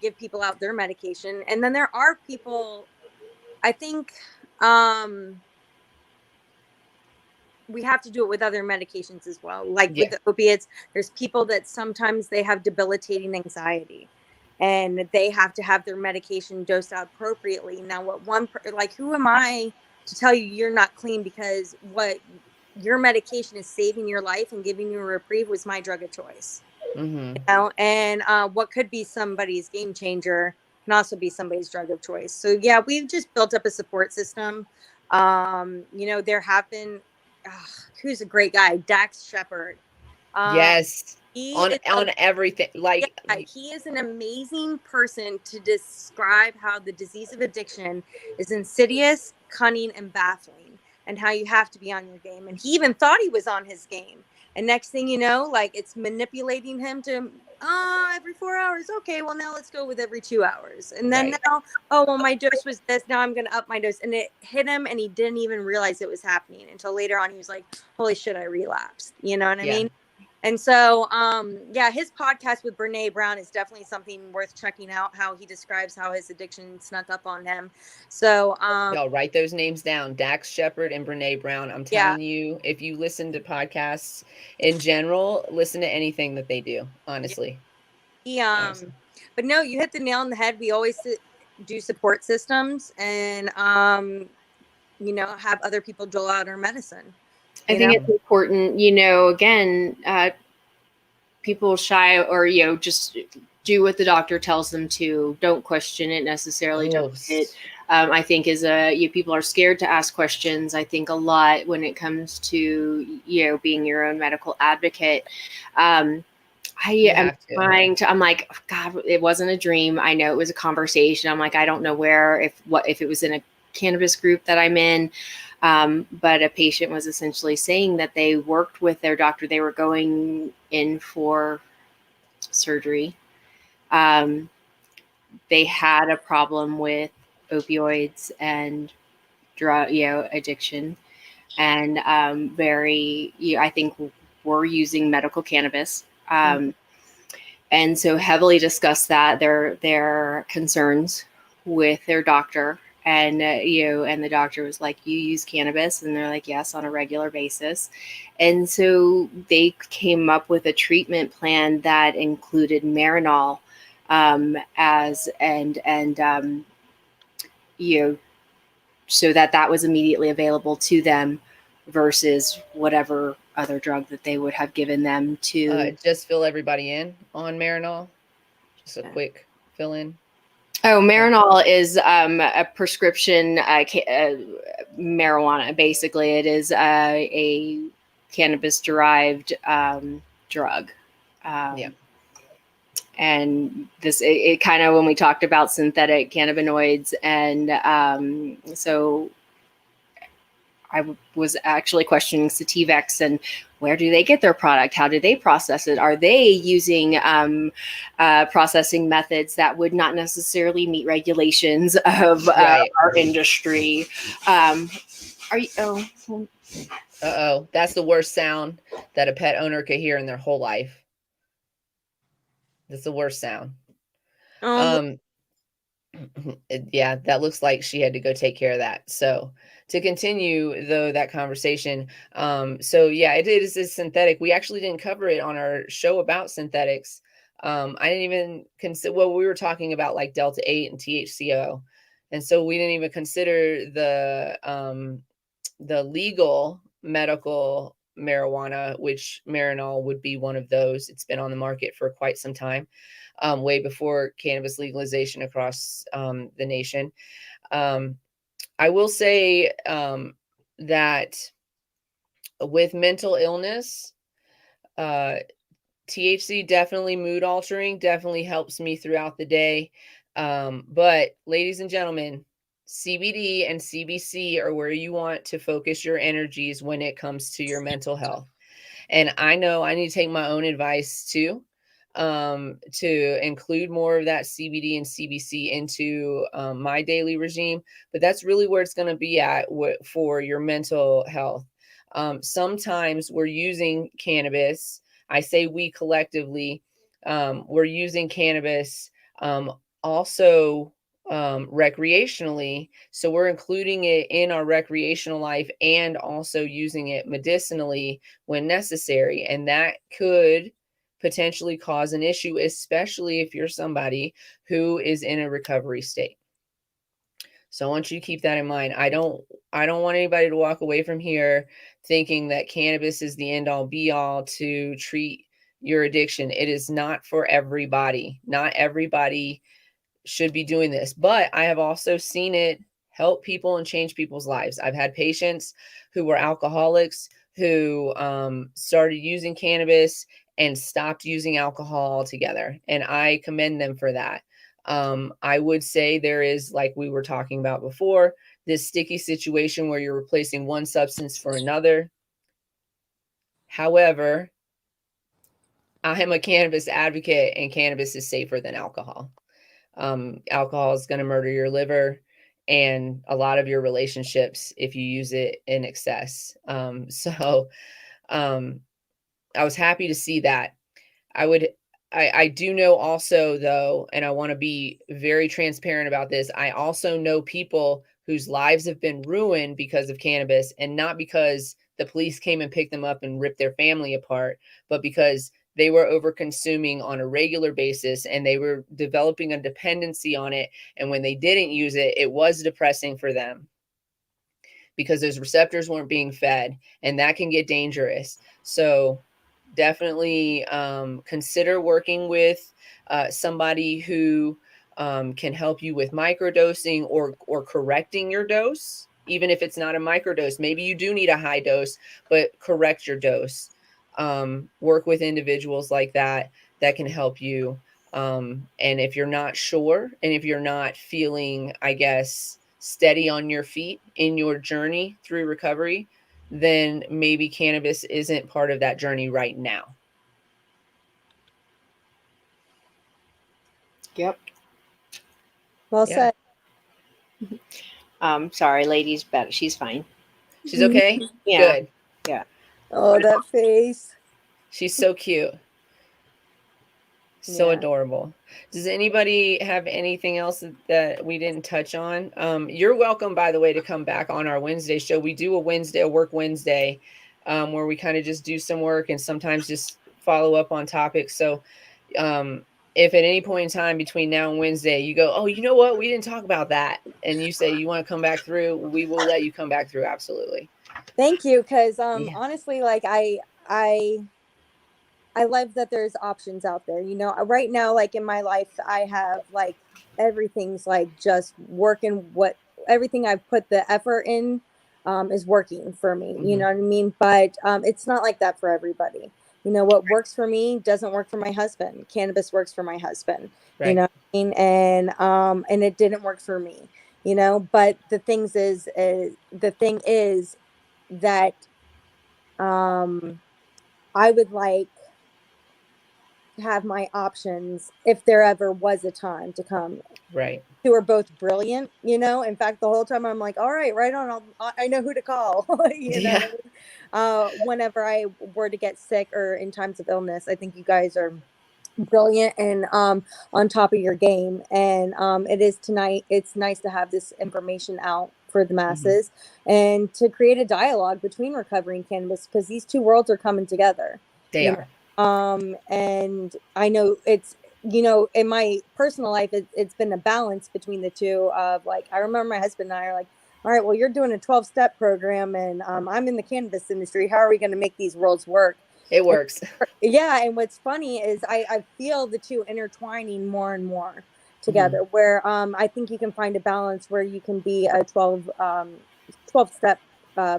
give people out their medication, and then there are people, I think, we have to do it with other medications as well. Like with the opiates, there's people that sometimes they have debilitating anxiety, and they have to have their medication dosed out appropriately. Now, who am I to tell you you're not clean, because what your medication is saving your life and giving you a reprieve was my drug of choice. And what could be somebody's game changer can also be somebody's drug of choice. So yeah, we've just built up a support system. There have been, who's a great guy, Dax Shepard. Yes. On everything. Like, he is an amazing person to describe how the disease of addiction is insidious, cunning, and baffling, and how you have to be on your game. And he even thought he was on his game. And next thing you know, like, it's manipulating him to, every 4 hours. Okay, well, now let's go with every 2 hours. And then now, my dose was this. Now I'm going to up my dose. And it hit him, and he didn't even realize it was happening until later on. He was like, holy shit, I relapsed. You know what I mean? And so, his podcast with Brene Brown is definitely something worth checking out, how he describes how his addiction snuck up on him. So, y'all write those names down, Dax Shepard and Brene Brown. I'm telling you, if you listen to podcasts in general, listen to anything that they do, honestly. But no, you hit the nail on the head. We always do support systems, and, have other people dole out our medicine. I think it's important, again, people shy or, just do what the doctor tells them to. Don't question it necessarily. I think people are scared to ask questions. I think a lot when it comes to, being your own medical advocate. I'm like, God, it wasn't a dream. I know it was a conversation. I'm like, I don't know if it was in a cannabis group that I'm in. But a patient was essentially saying that they worked with their doctor. They were going in for surgery. They had a problem with opioids and drug, addiction, and I think were using medical cannabis. And so heavily discussed that their concerns with their doctor. And, and the doctor was like, you use cannabis? And they're like, yes, on a regular basis. And so they came up with a treatment plan that included Marinol so that was immediately available to them versus whatever other drug that they would have given them to. Just fill everybody in on Marinol. Just a quick fill in. Oh, Marinol is a prescription marijuana. Basically, it is a cannabis-derived drug. And it kind of, when we talked about synthetic cannabinoids, and so I was actually questioning Sativex and where do they get their product? How do they process it? Are they using processing methods that would not necessarily meet regulations of our industry? That's the worst sound that a pet owner could hear in their whole life. That's the worst sound. That looks like she had to go take care of that. So to continue though that conversation, it is a synthetic. We actually didn't cover it on our show about synthetics. I didn't even consider, we were talking about like Delta 8 and THCO, and so we didn't even consider the legal medical marijuana, which Marinol would be one of those. It's been on the market for quite some time, way before cannabis legalization across the nation. I will say that with mental illness, THC definitely mood altering, definitely helps me throughout the day. But ladies and gentlemen, CBD and CBC are where you want to focus your energies when it comes to your mental health. And I know I need to take my own advice too, to include more of that CBD and CBC into my daily regime. But that's really where it's going to be at for your mental health. Sometimes we're using cannabis. I say we collectively, we're using cannabis also recreationally. So we're including it in our recreational life and also using it medicinally when necessary. And that could potentially cause an issue, especially if you're somebody who is in a recovery state. So I want you to keep that in mind. I don't want anybody to walk away from here thinking that cannabis is the end all be all to treat your addiction. It is not for everybody. Not everybody should be doing this, but I have also seen it help people and change people's lives. I've had patients who were alcoholics who started using cannabis and stopped using alcohol altogether. And I commend them for that. I would say there is, like we were talking about before, this sticky situation where you're replacing one substance for another. However, I am a cannabis advocate, and cannabis is safer than alcohol. Alcohol is going to murder your liver and a lot of your relationships if you use it in excess. So I was happy to see that. I do know also, though, and I want to be very transparent about this. I also know people whose lives have been ruined because of cannabis, and not because the police came and picked them up and ripped their family apart, but because they were over consuming on a regular basis and they were developing a dependency on it. And when they didn't use it, it was depressing for them because those receptors weren't being fed, and that can get dangerous. So definitely consider working with somebody who can help you with microdosing or correcting your dose. Even if it's not a microdose, maybe you do need a high dose, but correct your dose. Work with individuals like that can help you. And if you're not sure, and if you're not feeling, I guess, steady on your feet in your journey through recovery, then maybe cannabis isn't part of that journey right now. Yep. Well Yeah. said. Sorry, ladies, but she's fine. She's okay? Yeah. Good. Yeah. Oh, that face. She's so cute. So Yeah. adorable. Does anybody have anything else that we didn't touch on? You're welcome, by the way, to come back on our Wednesday show. We do a work Wednesday, where we kind of just do some work and sometimes just follow up on topics. So if at any point in time between now and Wednesday you go, oh, you know what, we didn't talk about that, and you say you want to come back through, we will let you come back through. Absolutely. Thank you, because Yeah. honestly, like I love that there's options out there. You know, right now, like in my life, I have like everything's like just working. Everything I've put the effort in is working for me. You know what I mean? But it's not like that for everybody. You know, what works for me doesn't work for my husband. Cannabis works for my husband. Right. You know what I mean? And it didn't work for me. You know, but the thing is that I would like have my options if there ever was a time to come. Right. Who are both brilliant, you know. In fact, the whole time I'm like, all right, right on. I know who to call. You know, Yeah. whenever I were to get sick or in times of illness, I think you guys are brilliant and on top of your game. And it's nice to have this information out for the masses and to create a dialogue between recovery and cannabis, because these two worlds are coming together. They are. And I know it's, you know, in my personal life, it's been a balance between the two of like, I remember my husband and I are like, all right, well, you're doing a 12-step program, and I'm in the cannabis industry. How are we going to make these worlds work? It works. Yeah, and what's funny is I feel the two intertwining more and more together, Mm-hmm. where I think you can find a balance where you can be a 12-step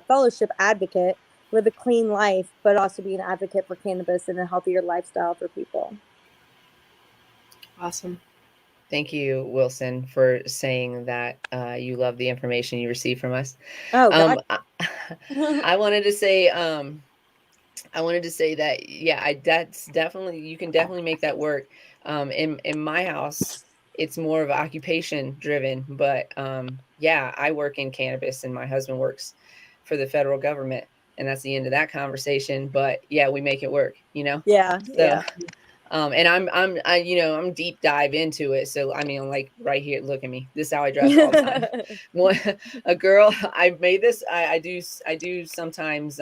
fellowship advocate, live a clean life, but also be an advocate for cannabis and a healthier lifestyle for people. Awesome. Thank you, Wilson, for saying that you love the information you receive from us. Oh, God. I wanted to say, that, yeah, that's definitely, you can definitely make that work. In my house, it's more of occupation driven, but yeah, I work in cannabis and my husband works for the federal government, and that's the end of that conversation. But yeah, we make it work, Yeah, So, yeah. and I'm deep dive into it. So, I mean, I'm like right here, look at me. This is how I dress all the time. A girl, I made this, I do sometimes,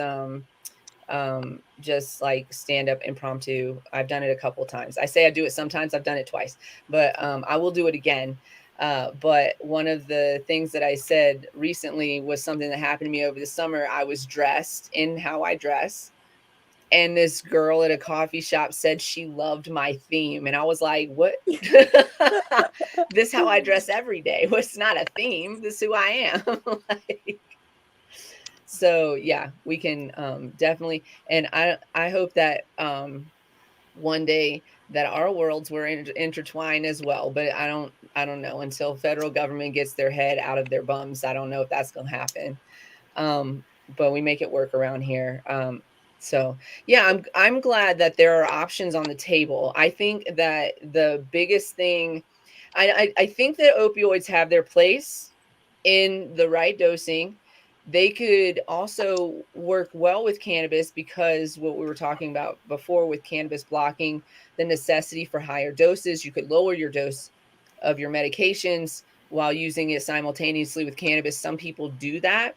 just like stand up impromptu. I've done it a couple times. I say I do it sometimes, I've done it twice, but I will do it again. But one of the things that I said recently was something that happened to me over the summer. I was dressed in how I dress, and this girl at a coffee shop said she loved my theme, and I was like, what? This is how I dress every day. Well, it's not a theme, this is who I am. Like, so yeah, we can definitely, and I hope that one day that our worlds were intertwined as well, but I don't know, until federal government gets their head out of their bums. I don't know if that's going to happen. But we make it work around here. So yeah, I'm glad that there are options on the table. I think that the biggest thing, I think that opioids have their place in the right dosing. They could also work well with cannabis, because what we were talking about before with cannabis blocking the necessity for higher doses, you could lower your dose of your medications while using it simultaneously with cannabis. Some people do that.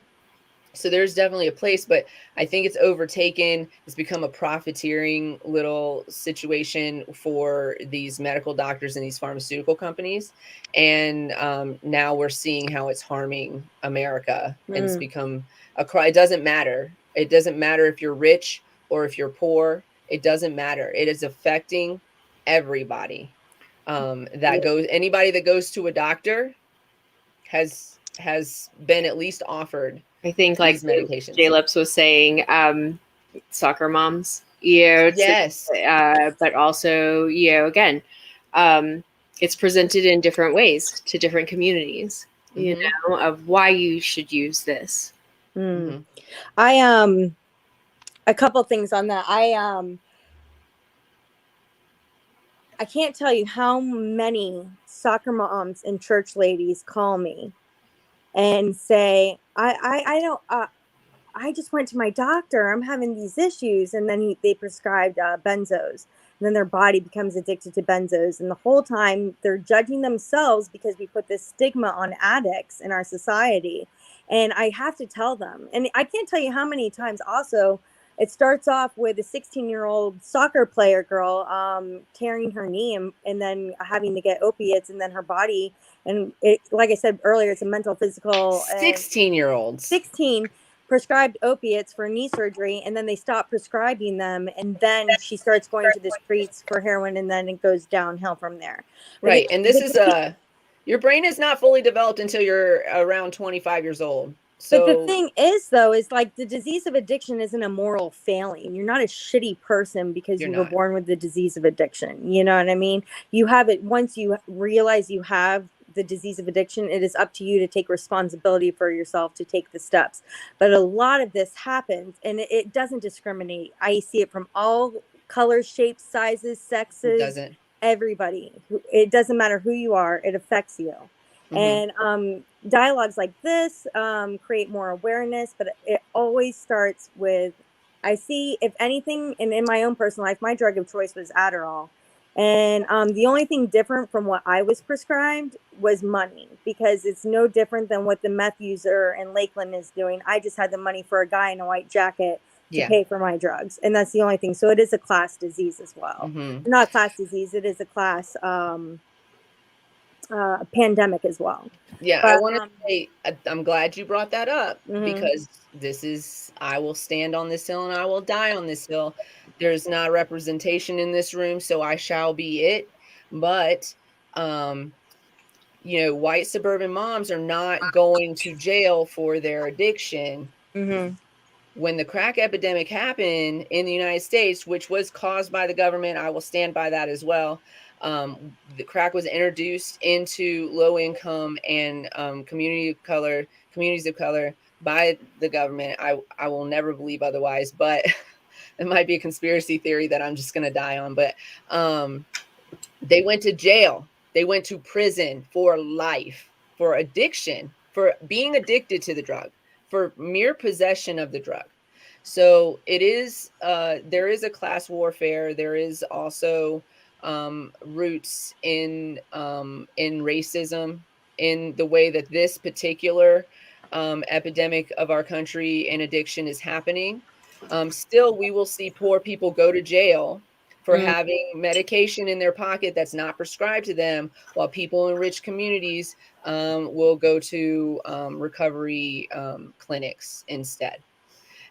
So there's definitely a place, but I think it's overtaken. It's become a profiteering little situation for these medical doctors and these pharmaceutical companies. And now we're seeing how it's harming America. And it's become a cry. It doesn't matter. It doesn't matter if you're rich or if you're poor. It doesn't matter. It is affecting everybody. Anybody that goes to a doctor has been at least offered I think, like these medications. J-Lips was saying, soccer moms, Yes. but also, again, it's presented in different ways to different communities, of why you should use this. Mm-hmm. I a couple things on that. I can't tell you how many soccer moms and church ladies call me and say, I don't, I just went to my doctor. I'm having these issues. And then they prescribed benzos. And then their body becomes addicted to benzos. And the whole time they're judging themselves because we put this stigma on addicts in our society. And I have to tell them. And I can't tell you how many times also it starts off with a 16-year-old soccer player girl tearing her knee and then having to get opiates, and then her body. And it, like I said earlier, it's a mental, physical. 16-year-olds. 16 prescribed opiates for knee surgery, and then they stop prescribing them, and then she starts going to the streets for heroin, and then it goes downhill from there. Right. And this is your brain is not fully developed until you're around 25 years old. So, but the thing is, though, is like the disease of addiction isn't a moral failing. You're not a shitty person because you were born with the disease of addiction. You know what I mean? You have it once you realize you have the disease of addiction. It is up to you to take responsibility for yourself, to take the steps. But a lot of this happens, and it doesn't discriminate. I see it from all colors, shapes, sizes, sexes. It doesn't. Everybody. It doesn't matter who you are. It affects you. Mm-hmm. And dialogues like this create more awareness, but it always starts with, I see, if anything, and in my own personal life, my drug of choice was Adderall. And the only thing different from what I was prescribed was money, because it's no different than what the meth user in Lakeland is doing. I just had the money for a guy in a white jacket to pay for my drugs. And that's the only thing. So it is a class disease as well. Mm-hmm. Not a class disease. It is a class pandemic as well. Yeah, I But, want to say I'm glad you brought that up mhm. because I will stand on this hill and I will die on this hill. There's not representation in this room, so I shall be it. But, um, white suburban moms are not going to jail for their addiction. Mhm. When the crack epidemic happened in the United States, which was caused by the government, I will stand by that as well. The crack was introduced into low income and communities of color by the government. I will never believe otherwise, but it might be a conspiracy theory that I'm just going to die on. But they went to jail. They went to prison for life, for addiction, for being addicted to the drug, for mere possession of the drug. So it is, there is a class warfare. There is also roots in racism, in the way that this particular epidemic of our country and addiction is happening. Still, we will see poor people go to jail for Mm. having medication in their pocket that's not prescribed to them, while people in rich communities will go to recovery clinics instead.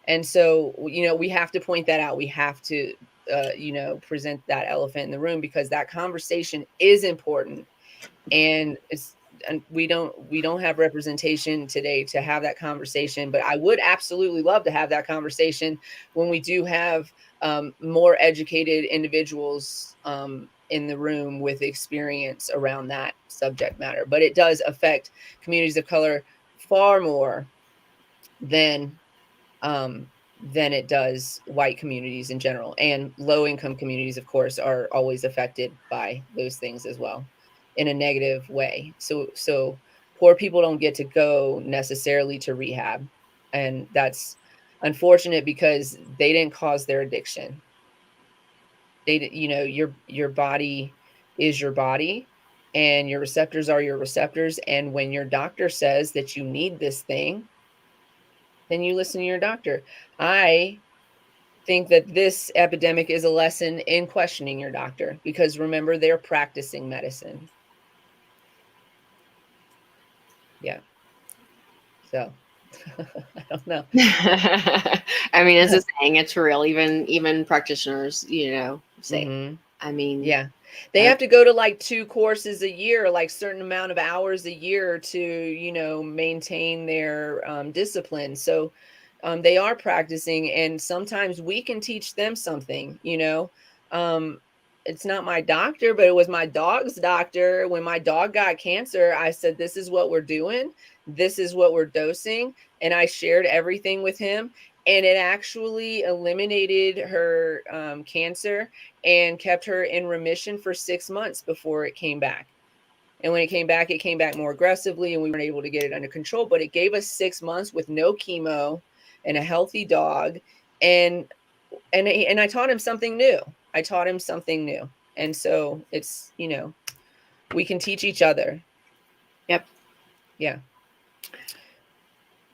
And so, we have to point that out. We have to, present that elephant in the room, because that conversation is important. And we don't have representation today to have that conversation, but I would absolutely love to have that conversation when we do have more educated individuals in the room with experience around that subject matter. But it does affect communities of color far more than it does white communities in general. And low income communities, of course, are always affected by those things as well, in a negative way. So poor people don't get to go necessarily to rehab. And that's unfortunate, because they didn't cause their addiction. Your body is your body, and your receptors are your receptors. And when your doctor says that you need this thing, then you listen to your doctor. I think that this epidemic is a lesson in questioning your doctor, because remember, they're practicing medicine. Yeah. So I don't know. I mean, it's a saying, it's real. Even practitioners, say, Mm-hmm. I mean, Yeah. They have to go to like 2 courses a year, like certain amount of hours a year to, maintain their discipline. So they are practicing, and sometimes we can teach them something. It's not my doctor, but it was my dog's doctor. When my dog got cancer, I said, this is what we're doing. This is what we're dosing. And I shared everything with him. And it actually eliminated her cancer and kept her in remission for 6 months before it came back. And when it came back more aggressively, and we weren't able to get it under control. But it gave us 6 months with no chemo and a healthy dog. And I taught him something new. And so it's, we can teach each other. Yep. Yeah.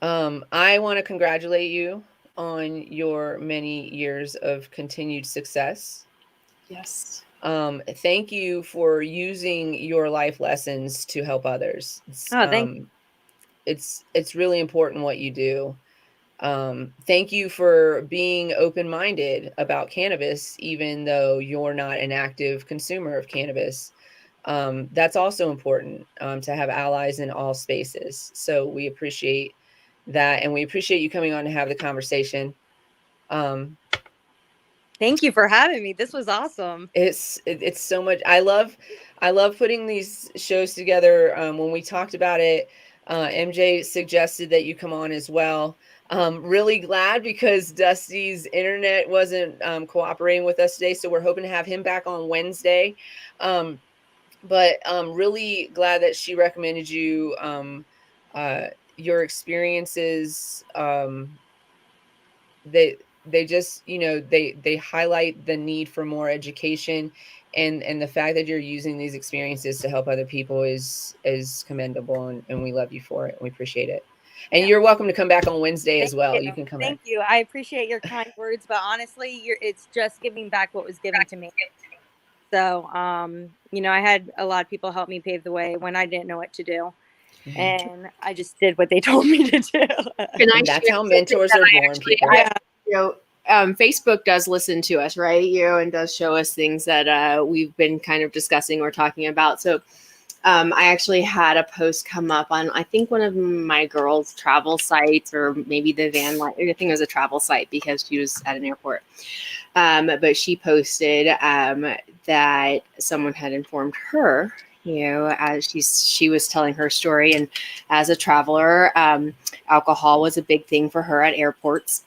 I want to congratulate you on your many years of continued success. Yes. Thank you for using your life lessons to help others. It's really important what you do. Thank you for being open-minded about cannabis, even though you're not an active consumer of cannabis. That's also important, to have allies in all spaces. So we appreciate that, and we appreciate you coming on to have the conversation. Thank you for having me. This was awesome. It's so much. I love putting these shows together. When we talked about it, MJ suggested that you come on as well. Really glad, because Dusty's internet wasn't cooperating with us today, so we're hoping to have him back on Wednesday. But really glad that she recommended you. Your experiences, they just, they highlight the need for more education, and the fact that you're using these experiences to help other people is commendable, and we love you for it. We appreciate it. And you're welcome to come back on Wednesday as well. You can come back. Thank you. I appreciate your kind words, but honestly, it's just giving back what was given to me. So, you know, I had a lot of people help me pave the way when I didn't know what to do. And I just did what they told me to do. And that's how mentors are born, people. You know, Facebook does listen to us, right? You know, and does show us things that we've been kind of discussing or talking about. So I actually had a post come up on, I think, one of my girls' travel sites, or maybe the van life. I think it was a travel site because she was at an airport. But she posted that someone had informed her, you know, as she was telling her story, and as a traveler, alcohol was a big thing for her at airports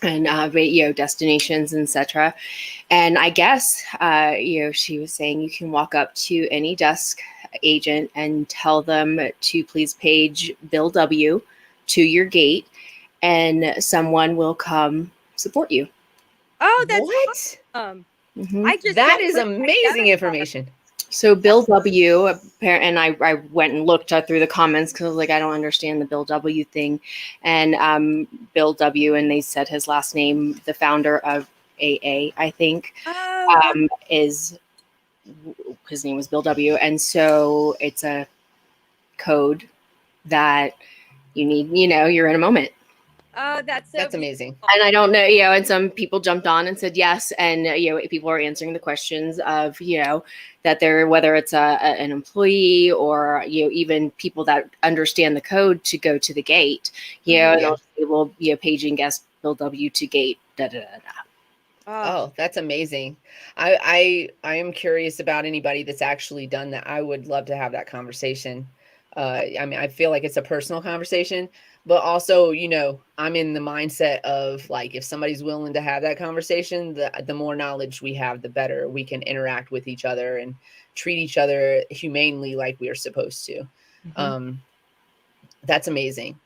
and you know, destinations, etc. And I guess you know, she was saying you can walk up to any desk agent and tell them to please page Bill W to your gate, and someone will come support you. Oh, that's what? awesome. Mm-hmm. I just That don't is put amazing together. information. So Bill W, and I went and looked through the comments because I was like, I don't understand the Bill W thing. And Bill W, and they said his last name, the founder of AA, I think, Oh, is, his name was Bill W. And so it's a code that you need, you know, you're in a moment. oh, that's so That's beautiful. amazing. And I don't know, you know, and some people jumped on and said yes. And, you know, people are answering the questions of, you know, that they're, whether it's an employee or, you know, even people that understand the code to go to the gate, you know, and they'll say, well, you know, paging guest Bill W to gate, da, da, da, da. Oh, that's amazing. I am curious about anybody that's actually done that. I would love to have that conversation. I mean, I feel like it's a personal conversation, but also, you know, I'm in the mindset of like, if somebody's willing to have that conversation, the more knowledge we have, the better we can interact with each other and treat each other humanely like we are supposed to. That's amazing.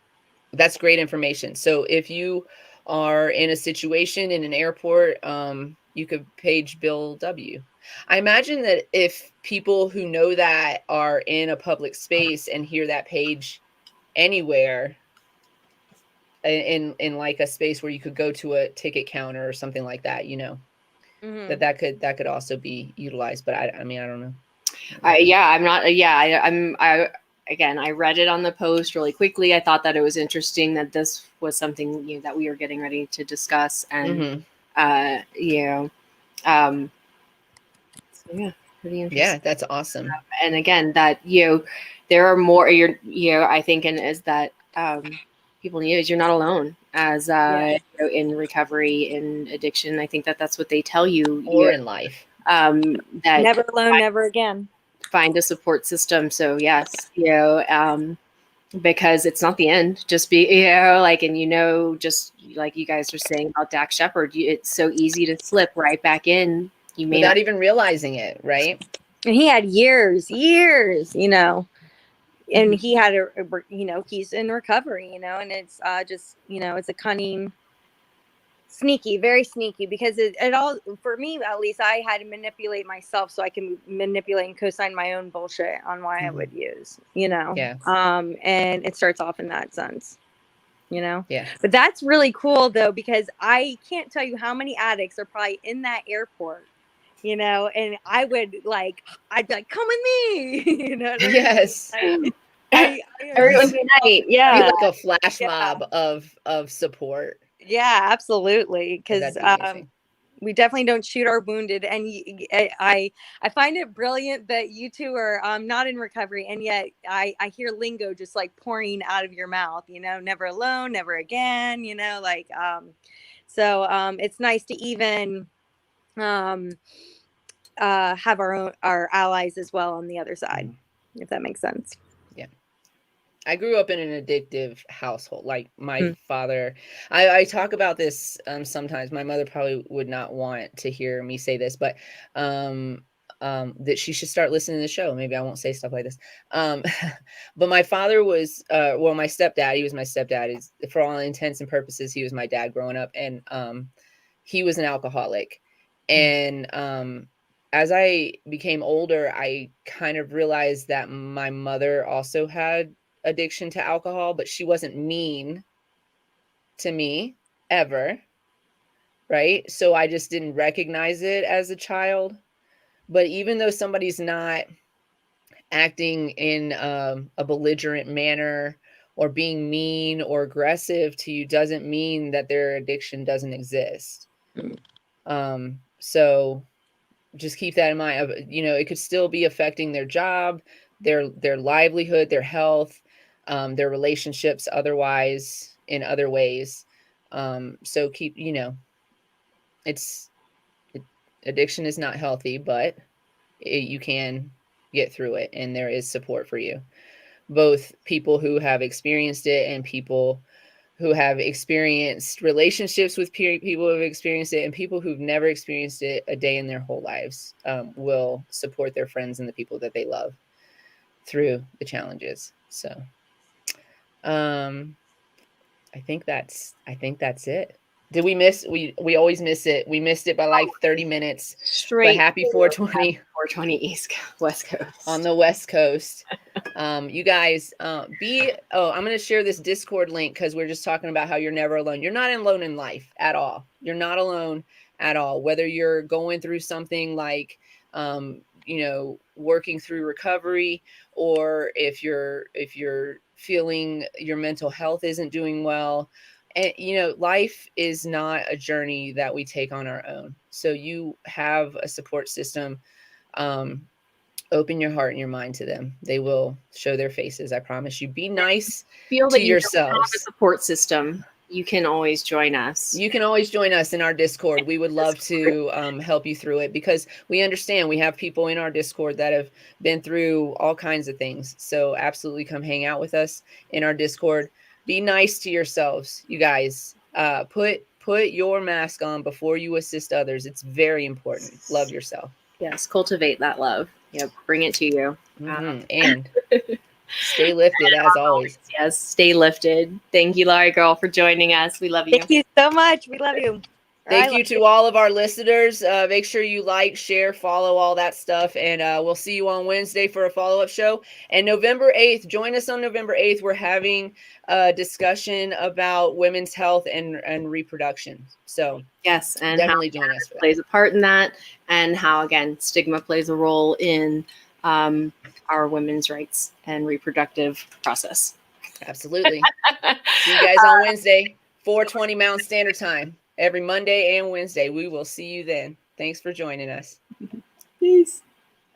That's great information. So if you are in a situation in an airport, you could page Bill W. I imagine that if people who know that are in a public space and hear that page anywhere in like a space where you could go to a ticket counter or something like that, you know, that could also be utilized. But I mean, I don't know. Yeah, I'm not. Yeah, again, I read it on the post really quickly. I thought that it was interesting that this was something, you know, that we were getting ready to discuss, and you know, so yeah, pretty interesting. Yeah, that's awesome. And again, that, you know, there are more. You know, I think, and is that people need is you're not alone as you know, in recovery, in addiction. I think that that's what they tell you, or in life. That never alone, never again. Find a support system. So yes, you know, because it's not the end. Just be, you know, like, and you know, just like you guys are saying about Dax Shepard, it's so easy to slip right back in. You may without not even realizing it, right? And he had years, you know, and he had you know, he's in recovery, you know, and it's just, you know, it's a cunning, sneaky, very sneaky, because it all, for me at least, I had to manipulate myself so I can manipulate and co-sign my own bullshit on why I would use, you know. And it starts off in that sense, you know. But that's really cool though, because I can't tell you how many addicts are probably in that airport, you know, and I'd be like, come with me. You know what I mean? Yes. Everyone unite. Yeah. Be like a flash mob of support. Yeah, absolutely. Because we definitely don't shoot our wounded. And I find it brilliant that you two are not in recovery, and yet I hear lingo just like pouring out of your mouth, you know, never alone, never again, you know, like so it's nice to even have our allies as well on the other side, if that makes sense. Yeah. I grew up in an addictive household. Like my father, I talk about this sometimes. My mother probably would not want to hear me say this, but that she should start listening to the show. Maybe I won't say stuff like this. But my father was, well, my stepdad. He was my stepdad. For all intents and purposes, he was my dad growing up, and he was an alcoholic. And as I became older, I kind of realized that my mother also had addiction to alcohol, but she wasn't mean to me ever, right? So I just didn't recognize it as a child. But even though somebody's not acting in a belligerent manner or being mean or aggressive to you, doesn't mean that their addiction doesn't exist. So just keep that in mind. You know, it could still be affecting their job, their livelihood, their health, their relationships otherwise in other ways. So keep, you know, addiction is not healthy, but you can get through it, and there is support for you. Both people who have experienced it and people who have experienced relationships with people who have experienced it, and people who've never experienced it a day in their whole lives will support their friends and the people that they love through the challenges. So I think that's it. Did we miss? We always miss it. We missed it by like 30 minutes. Straight. But happy 420. 420 West Coast. On the West Coast. You guys, I'm going to share this Discord link because we're just talking about how you're never alone. You're not alone in life at all. You're not alone at all. Whether you're going through something like, you know, working through recovery, or if you're feeling your mental health isn't doing well. And, you know, life is not a journey that we take on our own. So you have a support system. Open your heart and your mind to them. They will show their faces. I promise you. Be nice to yourselves. Have a support system. You can always join us. You can always join us in our Discord. We would love to help you through it, because we understand we have people in our Discord that have been through all kinds of things. So absolutely come hang out with us in our Discord. Be nice to yourselves, you guys. Put your mask on before you assist others. It's very important. Love yourself. Yes, cultivate that love. Yep, bring it to you. And stay lifted as always. Yes, stay lifted. Thank you, Laurie girl, for joining us. We love you. Thank you so much. We love you. Thank you to all of our listeners. Make sure you like, share, follow, all that stuff. And we'll see you on Wednesday for a follow-up show. And November 8th, join us on November 8th. We're having a discussion about women's health and reproduction. So yes, and definitely how join us. Plays a part in that, and how, again, stigma plays a role in our women's rights and reproductive process. Absolutely. See you guys on Wednesday, 4:20 Mountain Standard Time. Every Monday and Wednesday. We will see you then. Thanks for joining us. Peace.